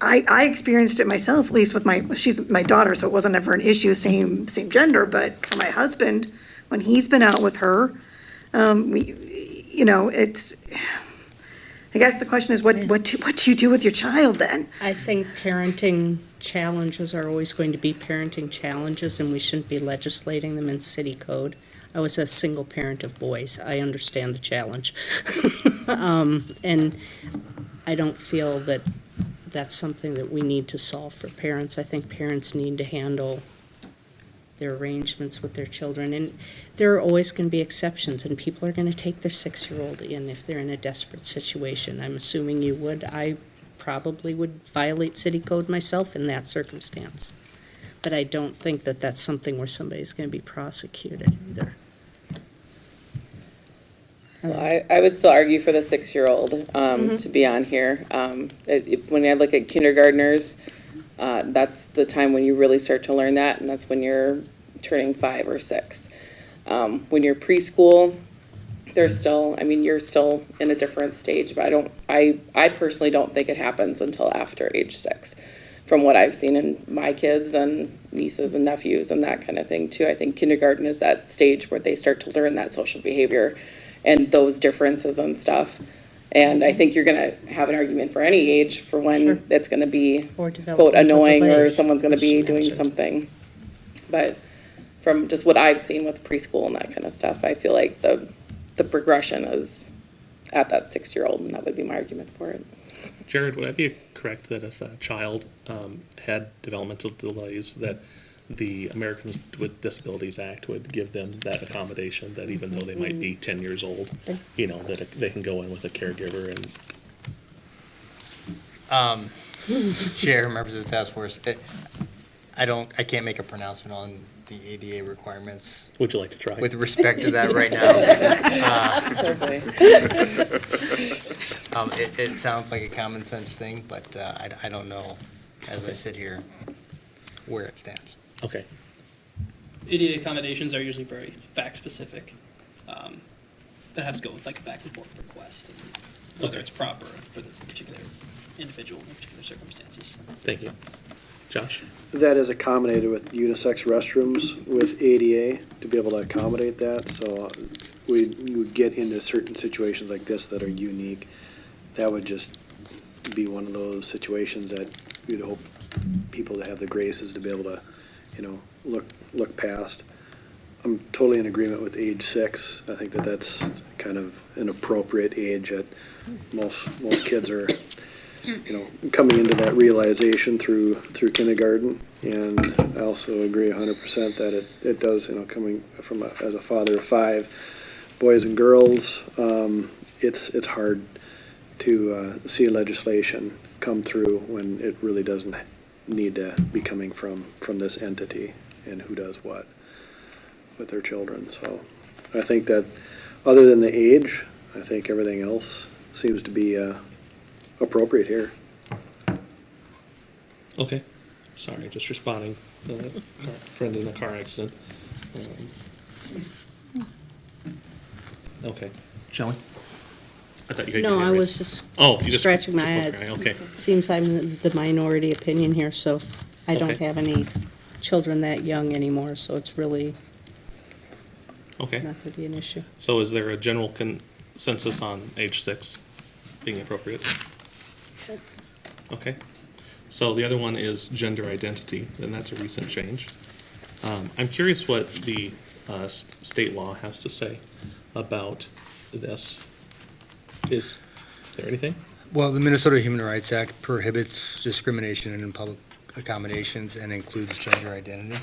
I experienced it myself, at least with she's my daughter, so it wasn't ever an issue, same gender, but for my husband, when he's been out with her, I guess the question is, what do you do with your child then? I think parenting challenges are always going to be parenting challenges, and we shouldn't be legislating them in city code. I was a single parent of boys. I understand the challenge. And I don't feel that that's something that we need to solve for parents. I think parents need to handle their arrangements with their children. And there are always going to be exceptions, and people are going to take their 6-year-old in if they're in a desperate situation. I'm assuming you would. I probably would violate city code myself in that circumstance. But I don't think that that's something where somebody's going to be prosecuted either. Well, I would still argue for the 6-year-old to be on here. When I look at kindergartners, that's the time when you really start to learn that, and that's when you're turning 5 or 6. When you're preschool, you're still in a different stage, but I personally don't think it happens until after age 6. From what I've seen in my kids and nieces and nephews and that kind of thing too. I think kindergarten is that stage where they start to learn that social behavior and those differences and stuff. And I think you're gonna have an argument for any age for when it's gonna be Or quote annoying or delays, someone's gonna as be you doing mentioned. something. But from just what I've seen with preschool and that kind of stuff, I feel like the progression is at that 6-year-old, and that would be my argument for it. Jared, would I be correct that if a child had developmental delays, that the Americans with Disabilities Act would give them that accommodation, that even though they might be 10 years old, that they can go in with a caregiver and Chair, members of the task force, I can't make a pronouncement on the ADA requirements. Would you like to try? With respect to that right now. It sounds like a common sense thing, but I don't know, as I sit here, where it stands. Okay. ADA accommodations are usually very fact-specific. That have to go with like a back-and-forth request, and whether it's proper for the particular individual in particular circumstances. Thank you. Josh? That is accommodated with unisex restrooms with ADA to be able to accommodate that, so we would get into certain situations like this that are unique. That would just be one of those situations that we'd hope people to have the graces to be able to, look past. I'm totally in agreement with age 6. I think that that's kind of an appropriate age that most kids are, coming into that realization through kindergarten. And I also agree 100% that it does, coming from as a father of 5 boys and girls, it's hard to see legislation come through when it really doesn't need to be coming from this entity and who does what with their children. So I think that other than the age, I think everything else seems to be appropriate here. Okay. Sorry, just responding. Friend in a car accident. Okay. Shelley? I thought you had your No, hand I raised. was You just scratching my head. Okay. Seems I'm the minority opinion here, so I don't Okay. have any children that young anymore, so it's really Okay. not going to be an issue. So is there a general consensus on age 6 being appropriate? Yes. Okay. So the other one is gender identity, and that's a recent change. I'm curious what the state law has to say about this. Is there anything? Well, the Minnesota Human Rights Act prohibits discrimination in public accommodations and includes gender identity.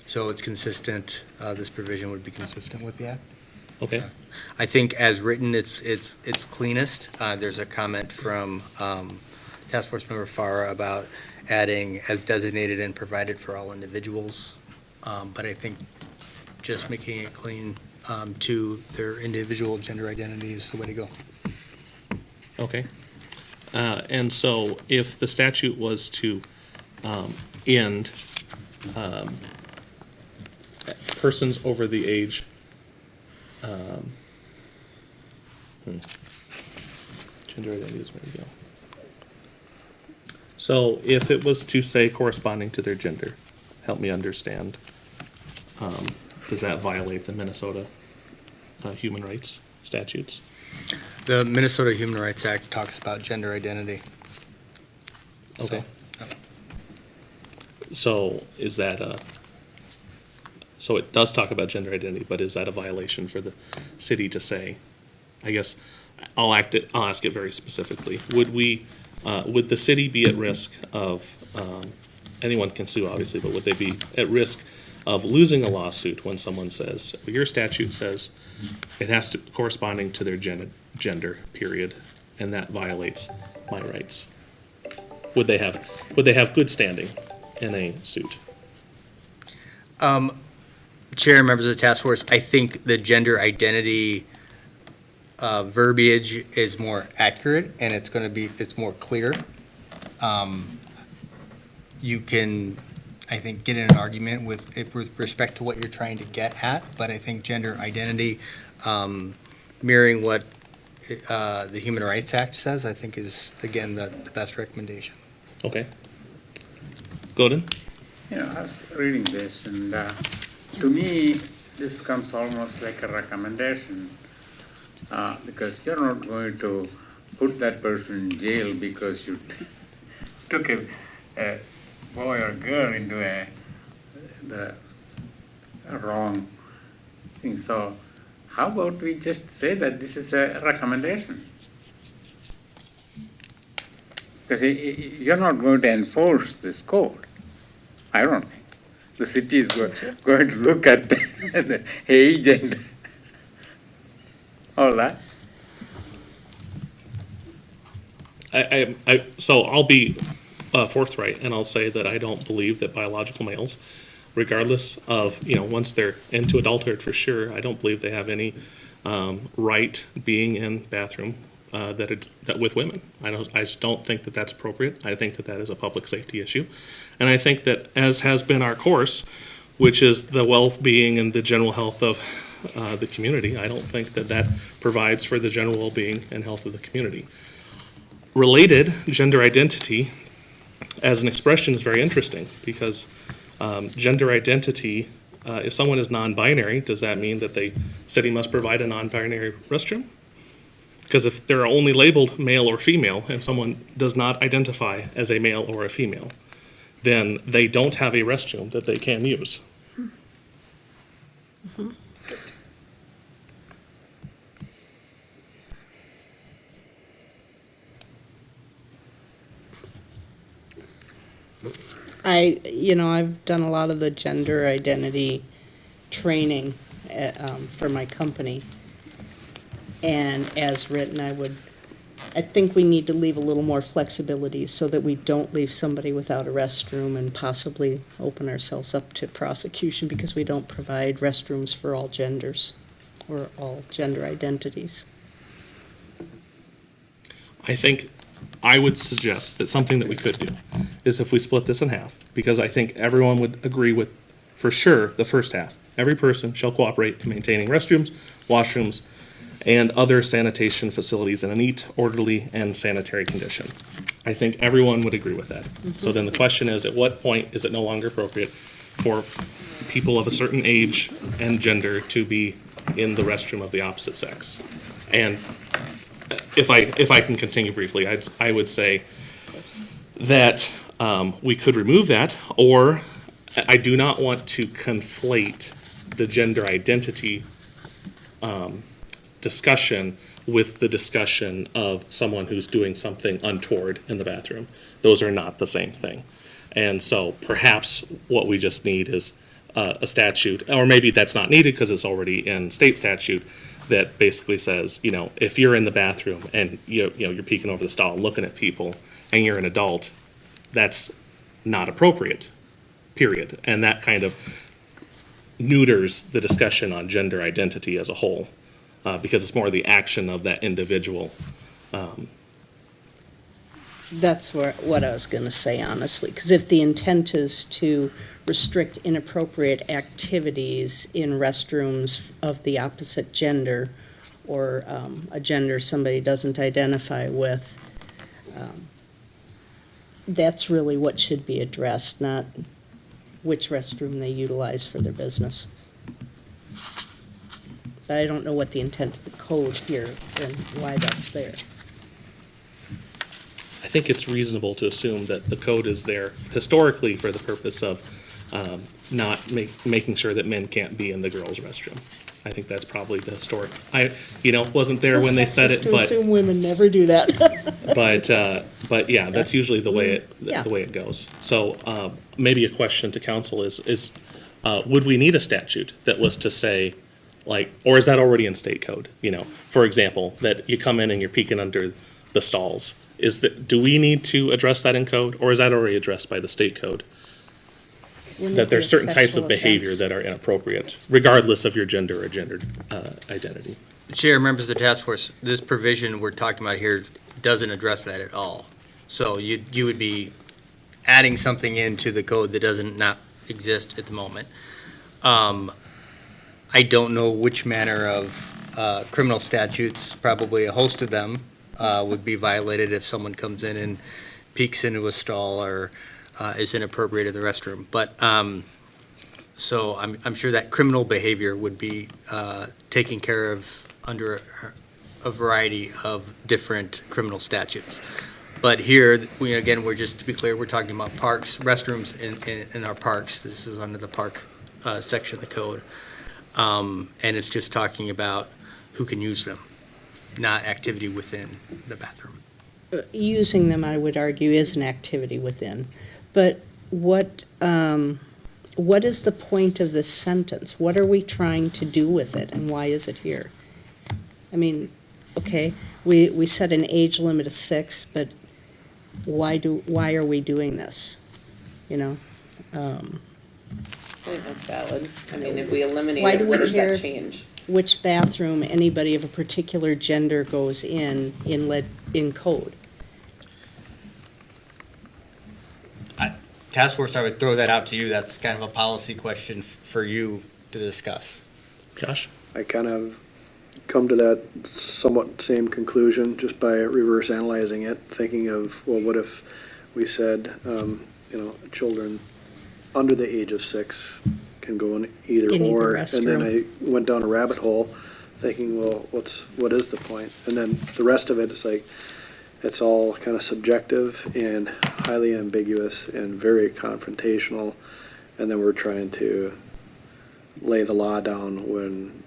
So it's consistent, this provision would be consistent with the act. Okay. I think as written, it's cleanest. There's a comment from Task Force Member Farah about adding as designated and provided for all individuals. But I think just making it clean to their individual gender identity is the way to go. Okay. And so if the statute was to end persons over the age, gender identity is where we go. So if it was to say corresponding to their gender, help me understand, does that violate the Minnesota human rights statutes? The Minnesota Human Rights Act talks about gender identity. Okay. So is that so it does talk about gender identity, but is that a violation for the city to say? I guess I'll ask it very specifically. Would the city be at risk of, anyone can sue obviously, but would they be at risk of losing a lawsuit when someone says, well, your statute says it has to corresponding to their gender, period, and that violates my rights? Would they have good standing in a suit? Chair and members of the task force, I think the gender identity verbiage is more accurate and it's more clear. You can, I think, get in an argument with respect to what you're trying to get at, but I think gender identity, mirroring what the Human Rights Act says, I think is, again, the best recommendation. Okay. Gordon? I was reading this, and to me, this comes almost like a recommendation, because you're not going to put that person in jail because you took a boy or girl into the wrong thing. So how about we just say that this is a recommendation? Because you're not going to enforce this code. I don't think. The city is going to look at the age and all that. So I'll be forthright, and I'll say that I don't believe that biological males, regardless of, once they're into adulthood for sure, I don't believe they have any right being in bathroom that with women. I just don't think that that's appropriate. I think that that is a public safety issue. And I think that, as has been our course, which is the well-being and the general health of the community, I don't think that that provides for the general well-being and health of the community. Related, gender identity as an expression is very interesting, because gender identity, if someone is non-binary, does that mean that the city must provide a non-binary restroom? Because if they're only labeled male or female and someone does not identify as a male or a female, then they don't have a restroom that they can use. Mm-hmm. I've done a lot of the gender identity training for my company. And as written, I think we need to leave a little more flexibility so that we don't leave somebody without a restroom and possibly open ourselves up to prosecution because we don't provide restrooms for all genders or all gender identities. I think I would suggest that something that we could do is if we split this in half, because I think everyone would agree with, for sure, the first half. Every person shall cooperate in maintaining restrooms, washrooms, and other sanitation facilities in a neat, orderly, and sanitary condition. I think everyone would agree with that. So then the question is, at what point is it no longer appropriate for people of a certain age and gender to be in the restroom of the opposite sex? And if I can continue briefly, I would say that we could remove that, or I do not want to conflate the gender identity discussion with the discussion of someone who's doing something untoward in the bathroom. Those are not the same thing. And so perhaps what we just need is a statute, or maybe that's not needed because it's already in state statute, that basically says, if you're in the bathroom and you're peeking over the stall and looking at people and you're an adult, that's not appropriate, period. And that kind of neuters the discussion on gender identity as a whole. Because it's more the action of that individual. That's what I was going to say, honestly, because if the intent is to restrict inappropriate activities in restrooms of the opposite gender or a gender somebody doesn't identify with, that's really what should be addressed, not which restroom they utilize for their business. but I don't know what the intent of the code here and why that's there. I think it's reasonable to assume that the code is there historically for the purpose of not making sure that men can't be in the girls' restroom. I think that's probably the historic, wasn't there when they said it, It's sexist to assume women never do that. but yeah, that's usually the way Yeah. it goes. So maybe a question to council is would we need a statute that was to say, like, or is that already in state code? For example, that you come in and you're peeking under the stalls. Do we need to address that in code, or is that already addressed by the state code? Wouldn't That it be there's a certain types of sexual behavior offense? that are inappropriate, regardless of your gender or gendered identity. Chair, members of the task force, this provision we're talking about here doesn't address that at all. So you would be adding something into the code that doesn't not exist at the moment. I don't know which manner of criminal statutes, probably a host of them, would be violated if someone comes in and peeks into a stall or is inappropriate in the restroom. But, so I'm sure that criminal behavior would be taken care of under a variety of different criminal statutes. But here, we're just, to be clear, we're talking about parks, restrooms in our parks. This is under the park section of the code. And it's just talking about who can use them, not activity within the bathroom. Using them, I would argue, is an activity within. But what is the point of this sentence? What are we trying to do with it, and why is it here? I mean, okay, we set an age limit of 6, but why are we doing this? I think that's valid. I mean, if we eliminate Why it, do we what does care? that change? Which bathroom anybody of a particular gender goes in code? Task force, I would throw that out to you. That's kind of a policy question for you to discuss. Josh? I kind of come to that somewhat same conclusion just by reverse analyzing it, thinking of, well, what if we said, children under the age of 6 can go in either or, and then I went down a rabbit hole thinking, well, what is the point? And then the rest of it is like, it's all kind of subjective and highly ambiguous and very confrontational, and then we're trying to lay the law down when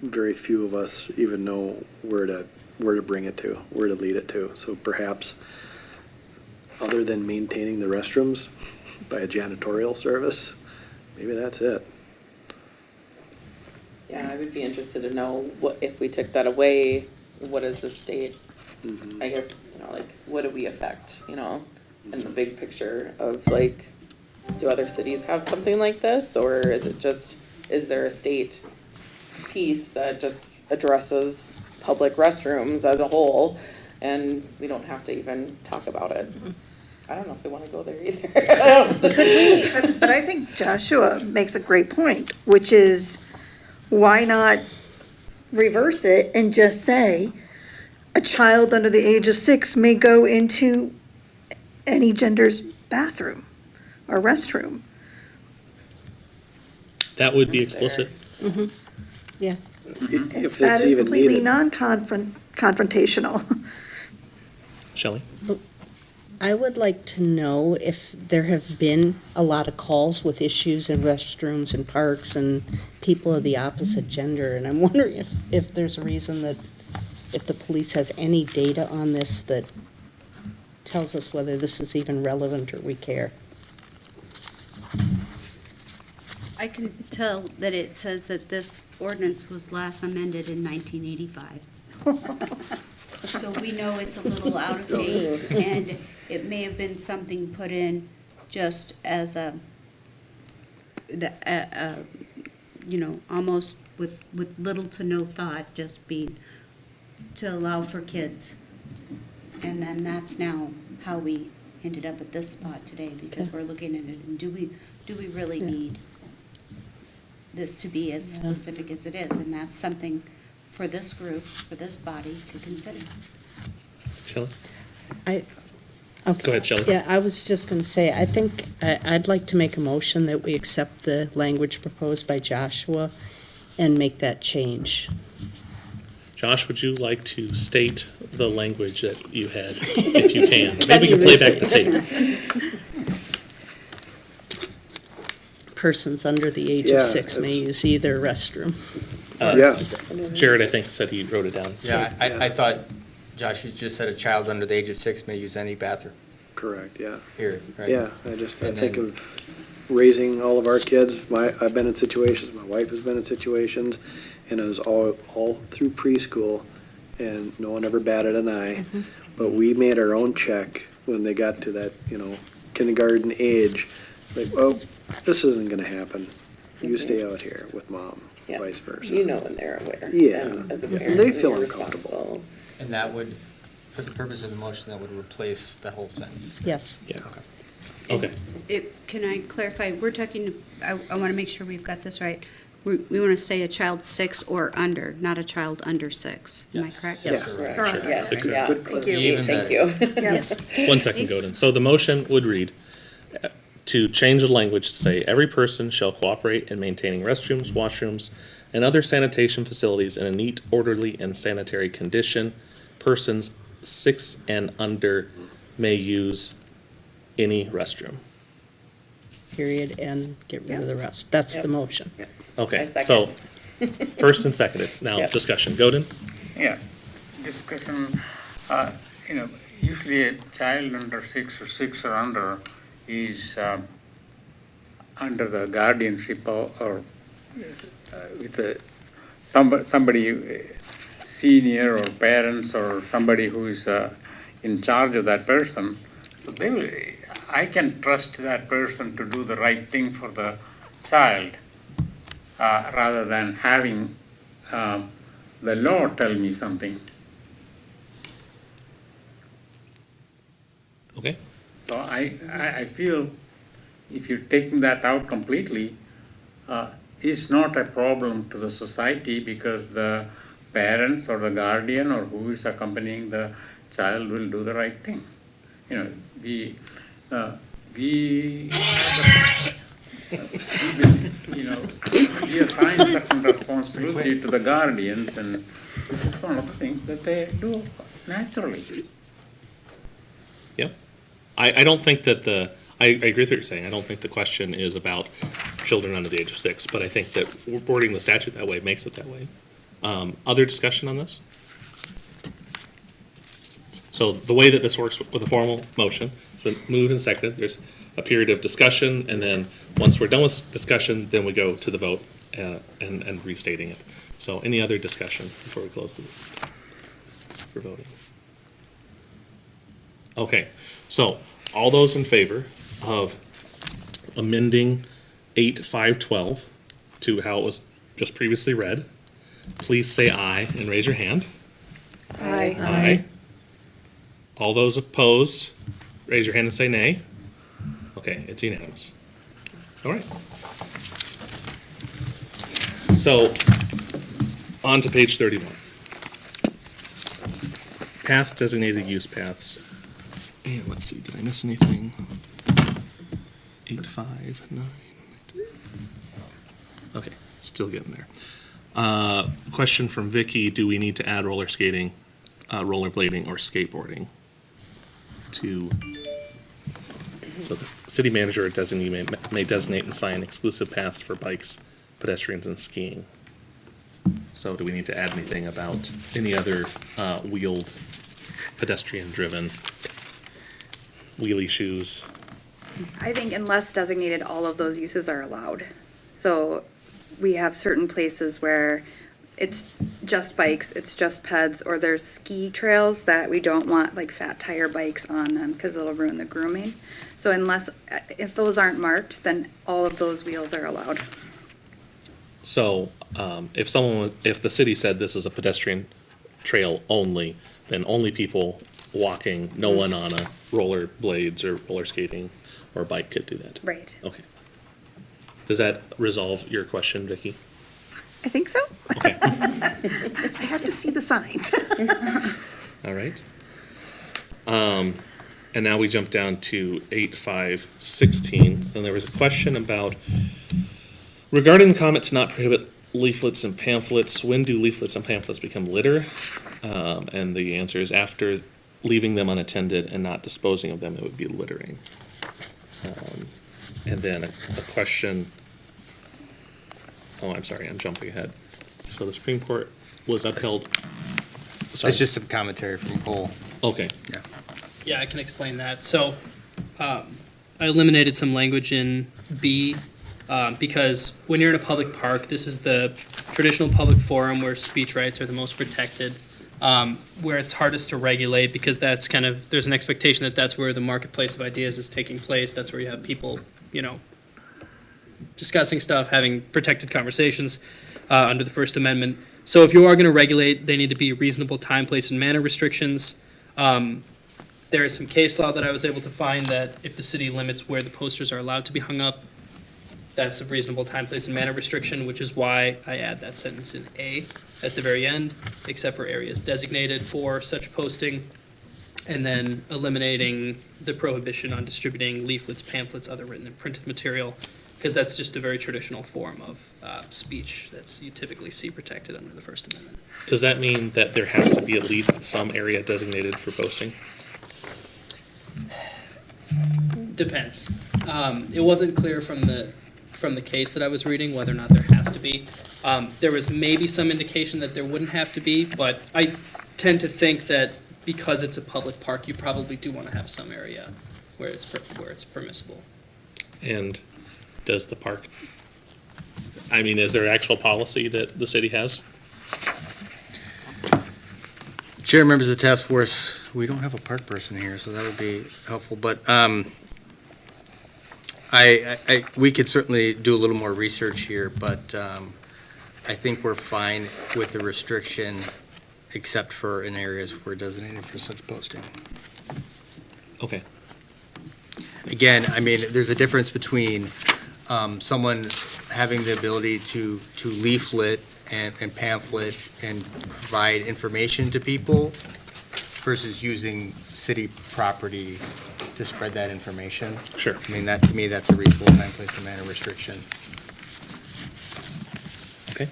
very few of us even know where to bring it to, where to lead it to. So perhaps, other than maintaining the restrooms by a janitorial service, maybe that's it. Yeah, I would be interested to know what, if we took that away, what is the state? I guess, what do we affect, in the big picture of do other cities have something like this? Or is there a state piece that just addresses public restrooms as a whole and we don't have to even talk about it? I don't know if we want to go there either. But I think Joshua makes a great point, which is, why not reverse it and just say, a child under the age of 6 may go into any gender's bathroom or restroom. That would be explicit. Yeah. If That it's is even completely needed. non-confrontational. Shelley? I would like to know if there have been a lot of calls with issues in restrooms and parks and people of the opposite gender, and I'm wondering if there's a reason that, if the police has any data on this that tells us whether this is even relevant or we care. I can tell that it says that this ordinance was last amended in 1985. So we know it's a little out of date, and it may have been something put in just as almost with little to no thought, just being to allow for kids. And then that's now how we ended up at this spot today, because we're looking at it, and do we really need this to be as specific as it is? And that's something for this group, for this body to consider. Shelley? Okay. Go ahead, Shelley. Yeah, I was just going to say, I think I'd like to make a motion that we accept the language proposed by Joshua and make that change. Josh, would you like to state the language that you had, if you can? Maybe we can play back the tape. Persons under the age Yeah, of 6 may it's- use either restroom. Yeah. Jared, I think, said he wrote it down. Yeah, I thought, Josh, you just said a child under the age of 6 may use any bathroom Correct, yeah. here, right? Yeah, I And think then- of raising all of our kids. I've been in situations, my wife has been in situations, and it was all through preschool, and no one ever batted an eye. But we made our own check when they got to that, kindergarten age. Like, well, this isn't gonna happen. You stay out here with mom, Yeah. vice versa. when they're aware. Yeah. As a And parent, they when feel you're uncomfortable. responsible. And that would, for the purpose of the motion, that would replace the whole sentence. Yes. Yeah. Okay. Can I clarify, we're talking, I want to make sure we've got this right. We want to say a child 6 or under, not a child under 6. Am I Yes. correct? Yes. Correct. Correct. Yes, Six. yeah. Good Thank clarification. Thank you. Yes. 1 second, Godin. So the motion would read, to change the language to say, every person shall cooperate in maintaining restrooms, washrooms, and other sanitation facilities in a neat, orderly, and sanitary condition. Persons 6 and under may use any restroom. Period, and get rid of the rest. That's the motion. Okay, I second. so, first and seconded. Now, Yep. discussion. Godin? Yeah, discussion, usually a child under 6 or under is under the guardianship or with somebody senior or parents or somebody who is in charge of that person. So I can trust that person to do the right thing for the child rather than having the law tell me something. Okay. So I feel if you're taking that out completely, it's not a problem to the society because the parents or the guardian or who is accompanying the child will do the right thing. We assign certain responsibility to the guardians, and this is one of the things that they do naturally. Yep. I don't think that I agree with what you're saying. I don't think the question is about children under the age of 6, but I think that wording the statute that way makes it that way. Other discussion on this? So the way that this works with a formal motion, it's been moved and seconded. There's a period of discussion, and then once we're done with discussion, then we go to the vote and restating it. So any other discussion before we close for voting? Okay, so all those in favor of amending 8.5.12 to how it was just previously read, please say aye and raise your hand. Aye. Aye. All those opposed, raise your hand and say nay. Okay, it's unanimous. All right. So, on to page 31. Path designated use paths. And let's see, did I miss anything? 8.5.9. Okay, still getting there. Question from Vicky, do we need to add roller skating, rollerblading, or skateboarding to, so the city manager or designee may designate and sign exclusive paths for bikes, pedestrians, and skiing. So do we need to add anything about any other wheeled, pedestrian-driven wheelie shoes? I think unless designated, all of those uses are allowed. So we have certain places where it's just bikes, it's just peds, or there's ski trails that we don't want like fat tire bikes on them because it'll ruin the grooming. So if those aren't marked, then all of those wheels are allowed. So, if the city said this is a pedestrian trail only, then only people walking, no one on a roller blades or roller skating or bike could do that. Right. Okay. Does that resolve your question, Vicky? I think so. Okay. I have to see the signs. All right. And now we jump down to 8.5.16, and there was a question about regarding the comment to not prohibit leaflets and pamphlets. When do leaflets and pamphlets become litter? And the answer is after leaving them unattended and not disposing of them, it would be littering. And then a question, I'm sorry, I'm jumping ahead. So the Supreme Court was upheld. Sorry. It's just some commentary from Cole. Okay. Yeah. Yeah, I can explain that. So, I eliminated some language in B, because when you're in a public park, this is the traditional public forum where speech rights are the most protected, where it's hardest to regulate, because that's kind of, there's an expectation that that's where the marketplace of ideas is taking place. That's where you have people, discussing stuff, having protected conversations under the First Amendment. So if you are going to regulate, they need to be reasonable time, place, and manner restrictions. There is some case law that I was able to find that if the city limits where the posters are allowed to be hung up, that's a reasonable time, place, and manner restriction, which is why I add that sentence in A at the very end, except for areas designated for such posting, and then eliminating the prohibition on distributing leaflets, pamphlets, other written and printed material, because that's just a very traditional form of speech that you typically see protected under the First Amendment. Does that mean that there has to be at least some area designated for posting? Depends. It wasn't clear from the case that I was reading whether or not there has to be. There was maybe some indication that there wouldn't have to be, but I tend to think that because it's a public park, you probably do want to have some area where it's permissible. And does the park, is there actual policy that the city has? Chair, members of the task force, we don't have a park person here, so that would be helpful, but we could certainly do a little more research here, but I think we're fine with the restriction, except for in areas where designated for such posting. Okay. Again, there's a difference between someone having the ability to leaflet and pamphlet and provide information to people versus using city property to spread that information. Sure. That, to me, that's a reasonable time, place, and manner restriction. Okay.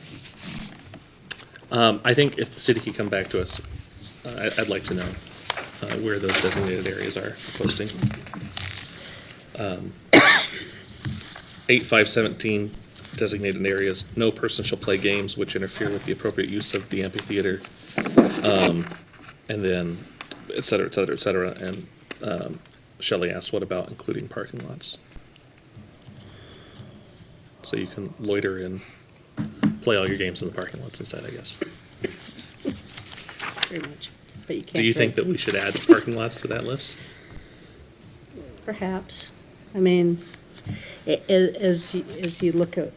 I think if the city could come back to us, I'd like to know where those designated areas are for posting. 8517 designated areas. No person shall play games which interfere with the appropriate use of the amphitheater. And then, et cetera, et cetera, et cetera. And Shelley asked, what about including parking lots? So you can loiter and play all your games in the parking lots instead, I guess. Pretty much. But you can't. Do you think that we should add parking lots to that list? Perhaps. As you look at,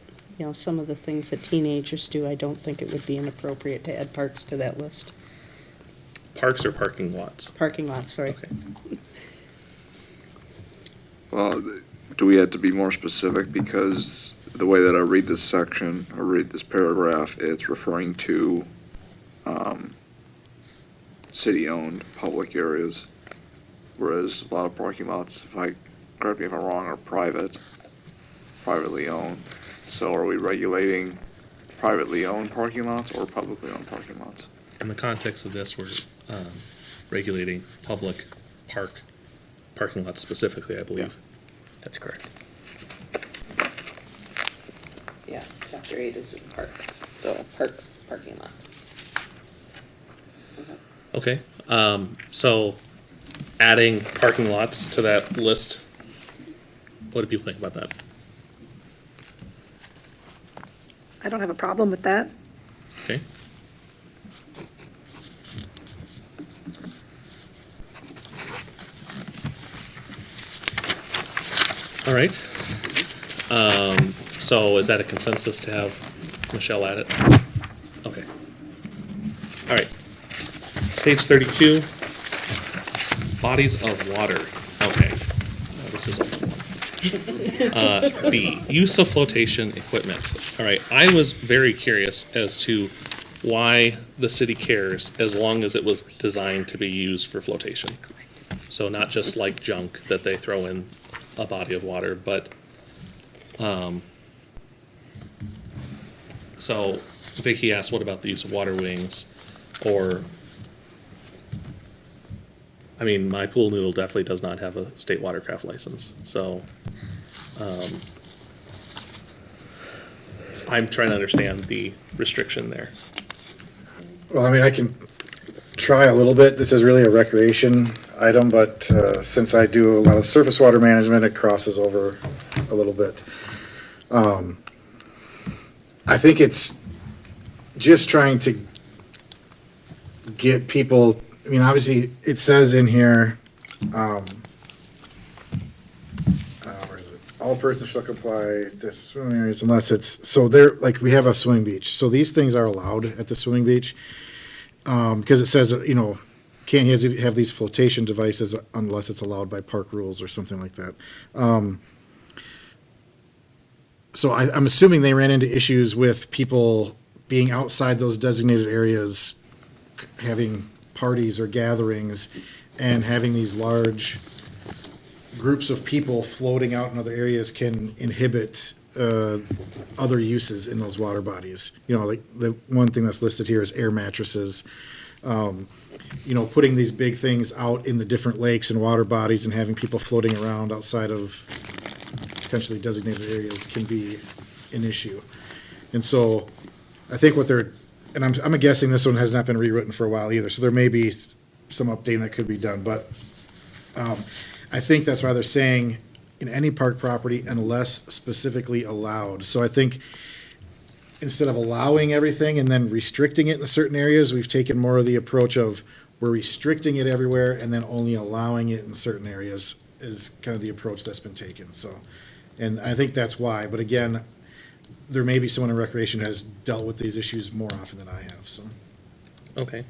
some of the things that teenagers do, I don't think it would be inappropriate to add parks to that list. Parks or parking lots? Parking lots, sorry. Okay. Well, do we have to be more specific? Because the way that I read this section, or read this paragraph, it's referring to city-owned public areas, whereas a lot of parking lots, correct me if I'm wrong, are privately owned. So are we regulating privately owned parking lots or publicly owned parking lots? In the context of this, we're regulating public parking lots specifically, I believe. That's correct. Yeah, chapter 8 is just parks, so parks, parking lots. Okay, so adding parking lots to that list, what do people think about that? I don't have a problem with that. Okay. All right. So is that a consensus to have Michelle add it? Okay. All right. Page 32, bodies of water. Okay. This is a one. B, use of flotation equipment. All right. I was very curious as to why the city cares as long as it was designed to be used for flotation. So not just like junk that they throw in a body of water, but So Vicky asked, what about the use of water wings? Or, I mean, my pool noodle definitely does not have a state watercraft license, so, I'm trying to understand the restriction there. Well, I mean, I can try a little bit. This is really a recreation item, but since I do a lot of surface water management, it crosses over a little bit. I think it's just trying to get people, I mean, obviously, it says in here, where is it? All persons shall comply to swimming areas unless it's, so there, like, we have a swimming beach. So these things are allowed at the swimming beach. Because it says, you know, can't have these flotation devices unless it's allowed by park rules or something like that. So I'm assuming they ran into issues with people being outside those designated areas, having parties or gatherings, and having these large groups of people floating out in other areas can inhibit other uses in those water bodies. You know, like the one thing that's listed here is air mattresses. You know, putting these big things out in the different lakes and water bodies and having people floating around outside of potentially designated areas can be an issue. And so I think what they're, and I'm guessing this one has not been rewritten for a while either, so there may be some updating that could be done, but I think that's why they're saying in any park property unless specifically allowed. So I think instead of allowing everything and then restricting it in certain areas, we've taken more of the approach of we're restricting it everywhere and then only allowing it in certain areas is kind of the approach that's been taken. So, and I think that's why, but again, there may be someone in recreation who has dealt with these issues more often than I have, so. Okay.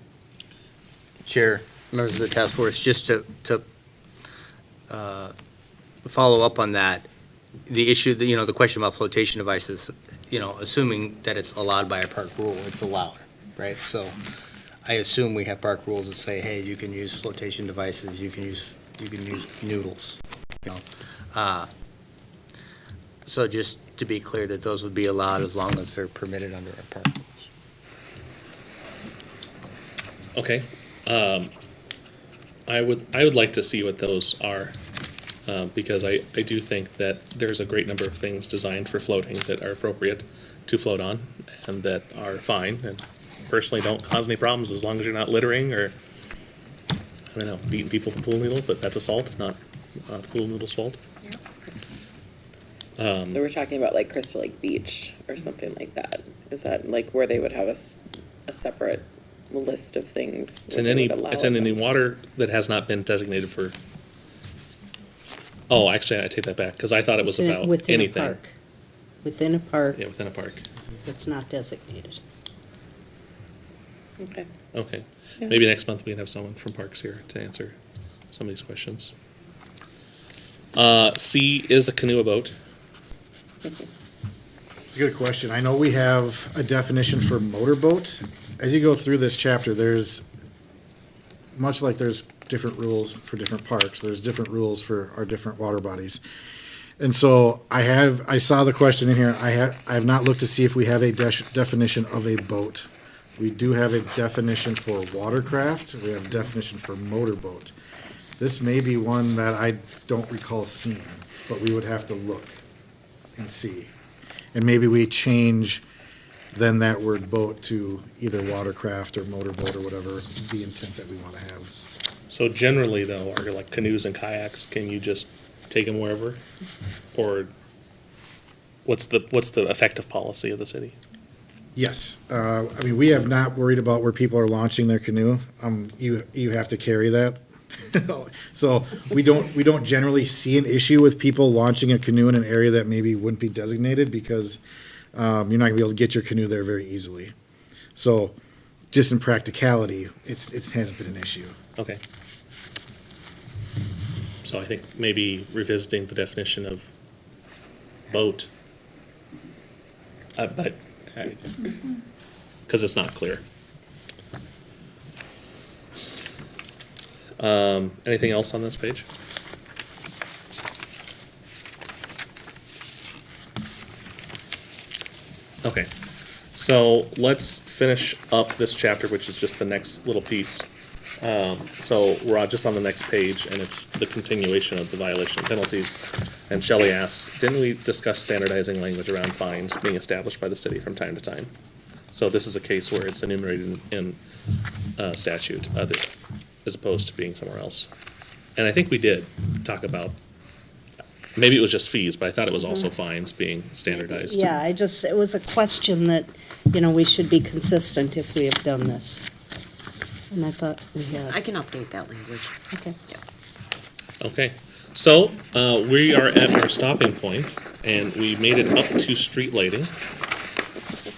Chair, members of the task force, just to follow up on that, the issue, you know, the question about flotation devices, you know, assuming that it's allowed by a park rule, it's allowed, right? So I assume we have park rules that say, hey, you can use flotation devices, you can use noodles, you know. So just to be clear that those would be allowed as long as they're permitted under our park rules. Okay. I would like to see what those are, because I do think that there's a great number of things designed for floating that are appropriate to float on and that are fine and personally don't cause any problems as long as you're not littering or, I don't know, beating people with a pool noodle, but that's assault, not the pool noodle's fault. So we're talking about like Crystal Lake Beach or something like that. Is that like where they would have a separate list of things? It's in any water that has not been designated for. Oh, actually, I take that back because I thought it was about Within anything. a park. Within a park Yeah, within a park. that's not designated. Okay. Okay. Yeah. Maybe next month we can have someone from Parks here to answer some of these questions. C, is a canoe a boat? It's a good question. I know we have a definition for motorboat. As you go through this chapter, there's, much like there's different rules for different parks, there's different rules for our different water bodies. And so I saw the question in here. I have not looked to see if we have a definition of a boat. We do have a definition for watercraft. We have a definition for motorboat. This may be one that I don't recall seeing, but we would have to look and see. And maybe we change then that word boat to either watercraft or motorboat or whatever the intent that we want to have. So generally though, are like canoes and kayaks, can you just take them wherever? Or what's the effective policy of the city? Yes. I mean, we have not worried about where people are launching their canoe. You have to carry that. So we don't generally see an issue with people launching a canoe in an area that maybe wouldn't be designated because you're not gonna be able to get your canoe there very easily. So just in practicality, it hasn't been an issue. Okay. So I think maybe revisiting the definition of boat. But, because it's not clear. Anything else on this page? Okay, So let's finish up this chapter, which is just the next little piece. So we're just on the next page, and it's the continuation of the violation penalties. And Shelley asks, didn't we discuss standardizing language around fines being established by the city from time to time? So this is a case where it's enumerated in statute, as opposed to being somewhere else. And I think we did talk about, maybe it was just fees, but I thought it was also fines being standardized. Yeah, it was a question that, we should be consistent if we have done this. And I thought we had. I can update that language. Okay. Okay, so we are at our stopping point, and we made it up to street lighting.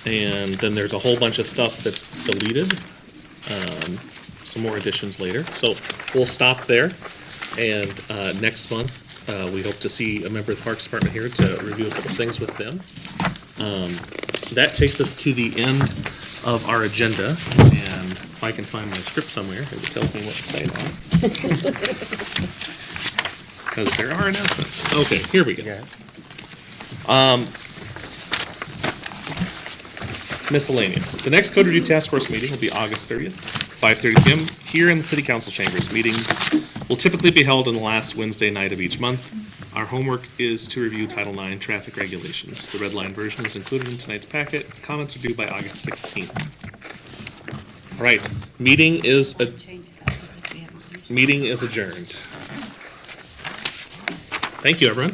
And then there's a whole bunch of stuff that's deleted, some more additions later. So we'll stop there, and next month, we hope to see a member of the Parks Department here to review a couple things with them. That takes us to the end of our agenda, and if I can find my script somewhere, it tells me what to say now. Because there are announcements. Okay, here we go. Miscellaneous. The next code review task force meeting will be August 30th, 5:30 p.m. here in the city council chambers. Meetings will typically be held on the last Wednesday night of each month. Our homework is to review Title IX traffic regulations. The red line version is included in tonight's packet. Comments are due by August 16th. All right, meeting is adjourned. Thank you, everyone.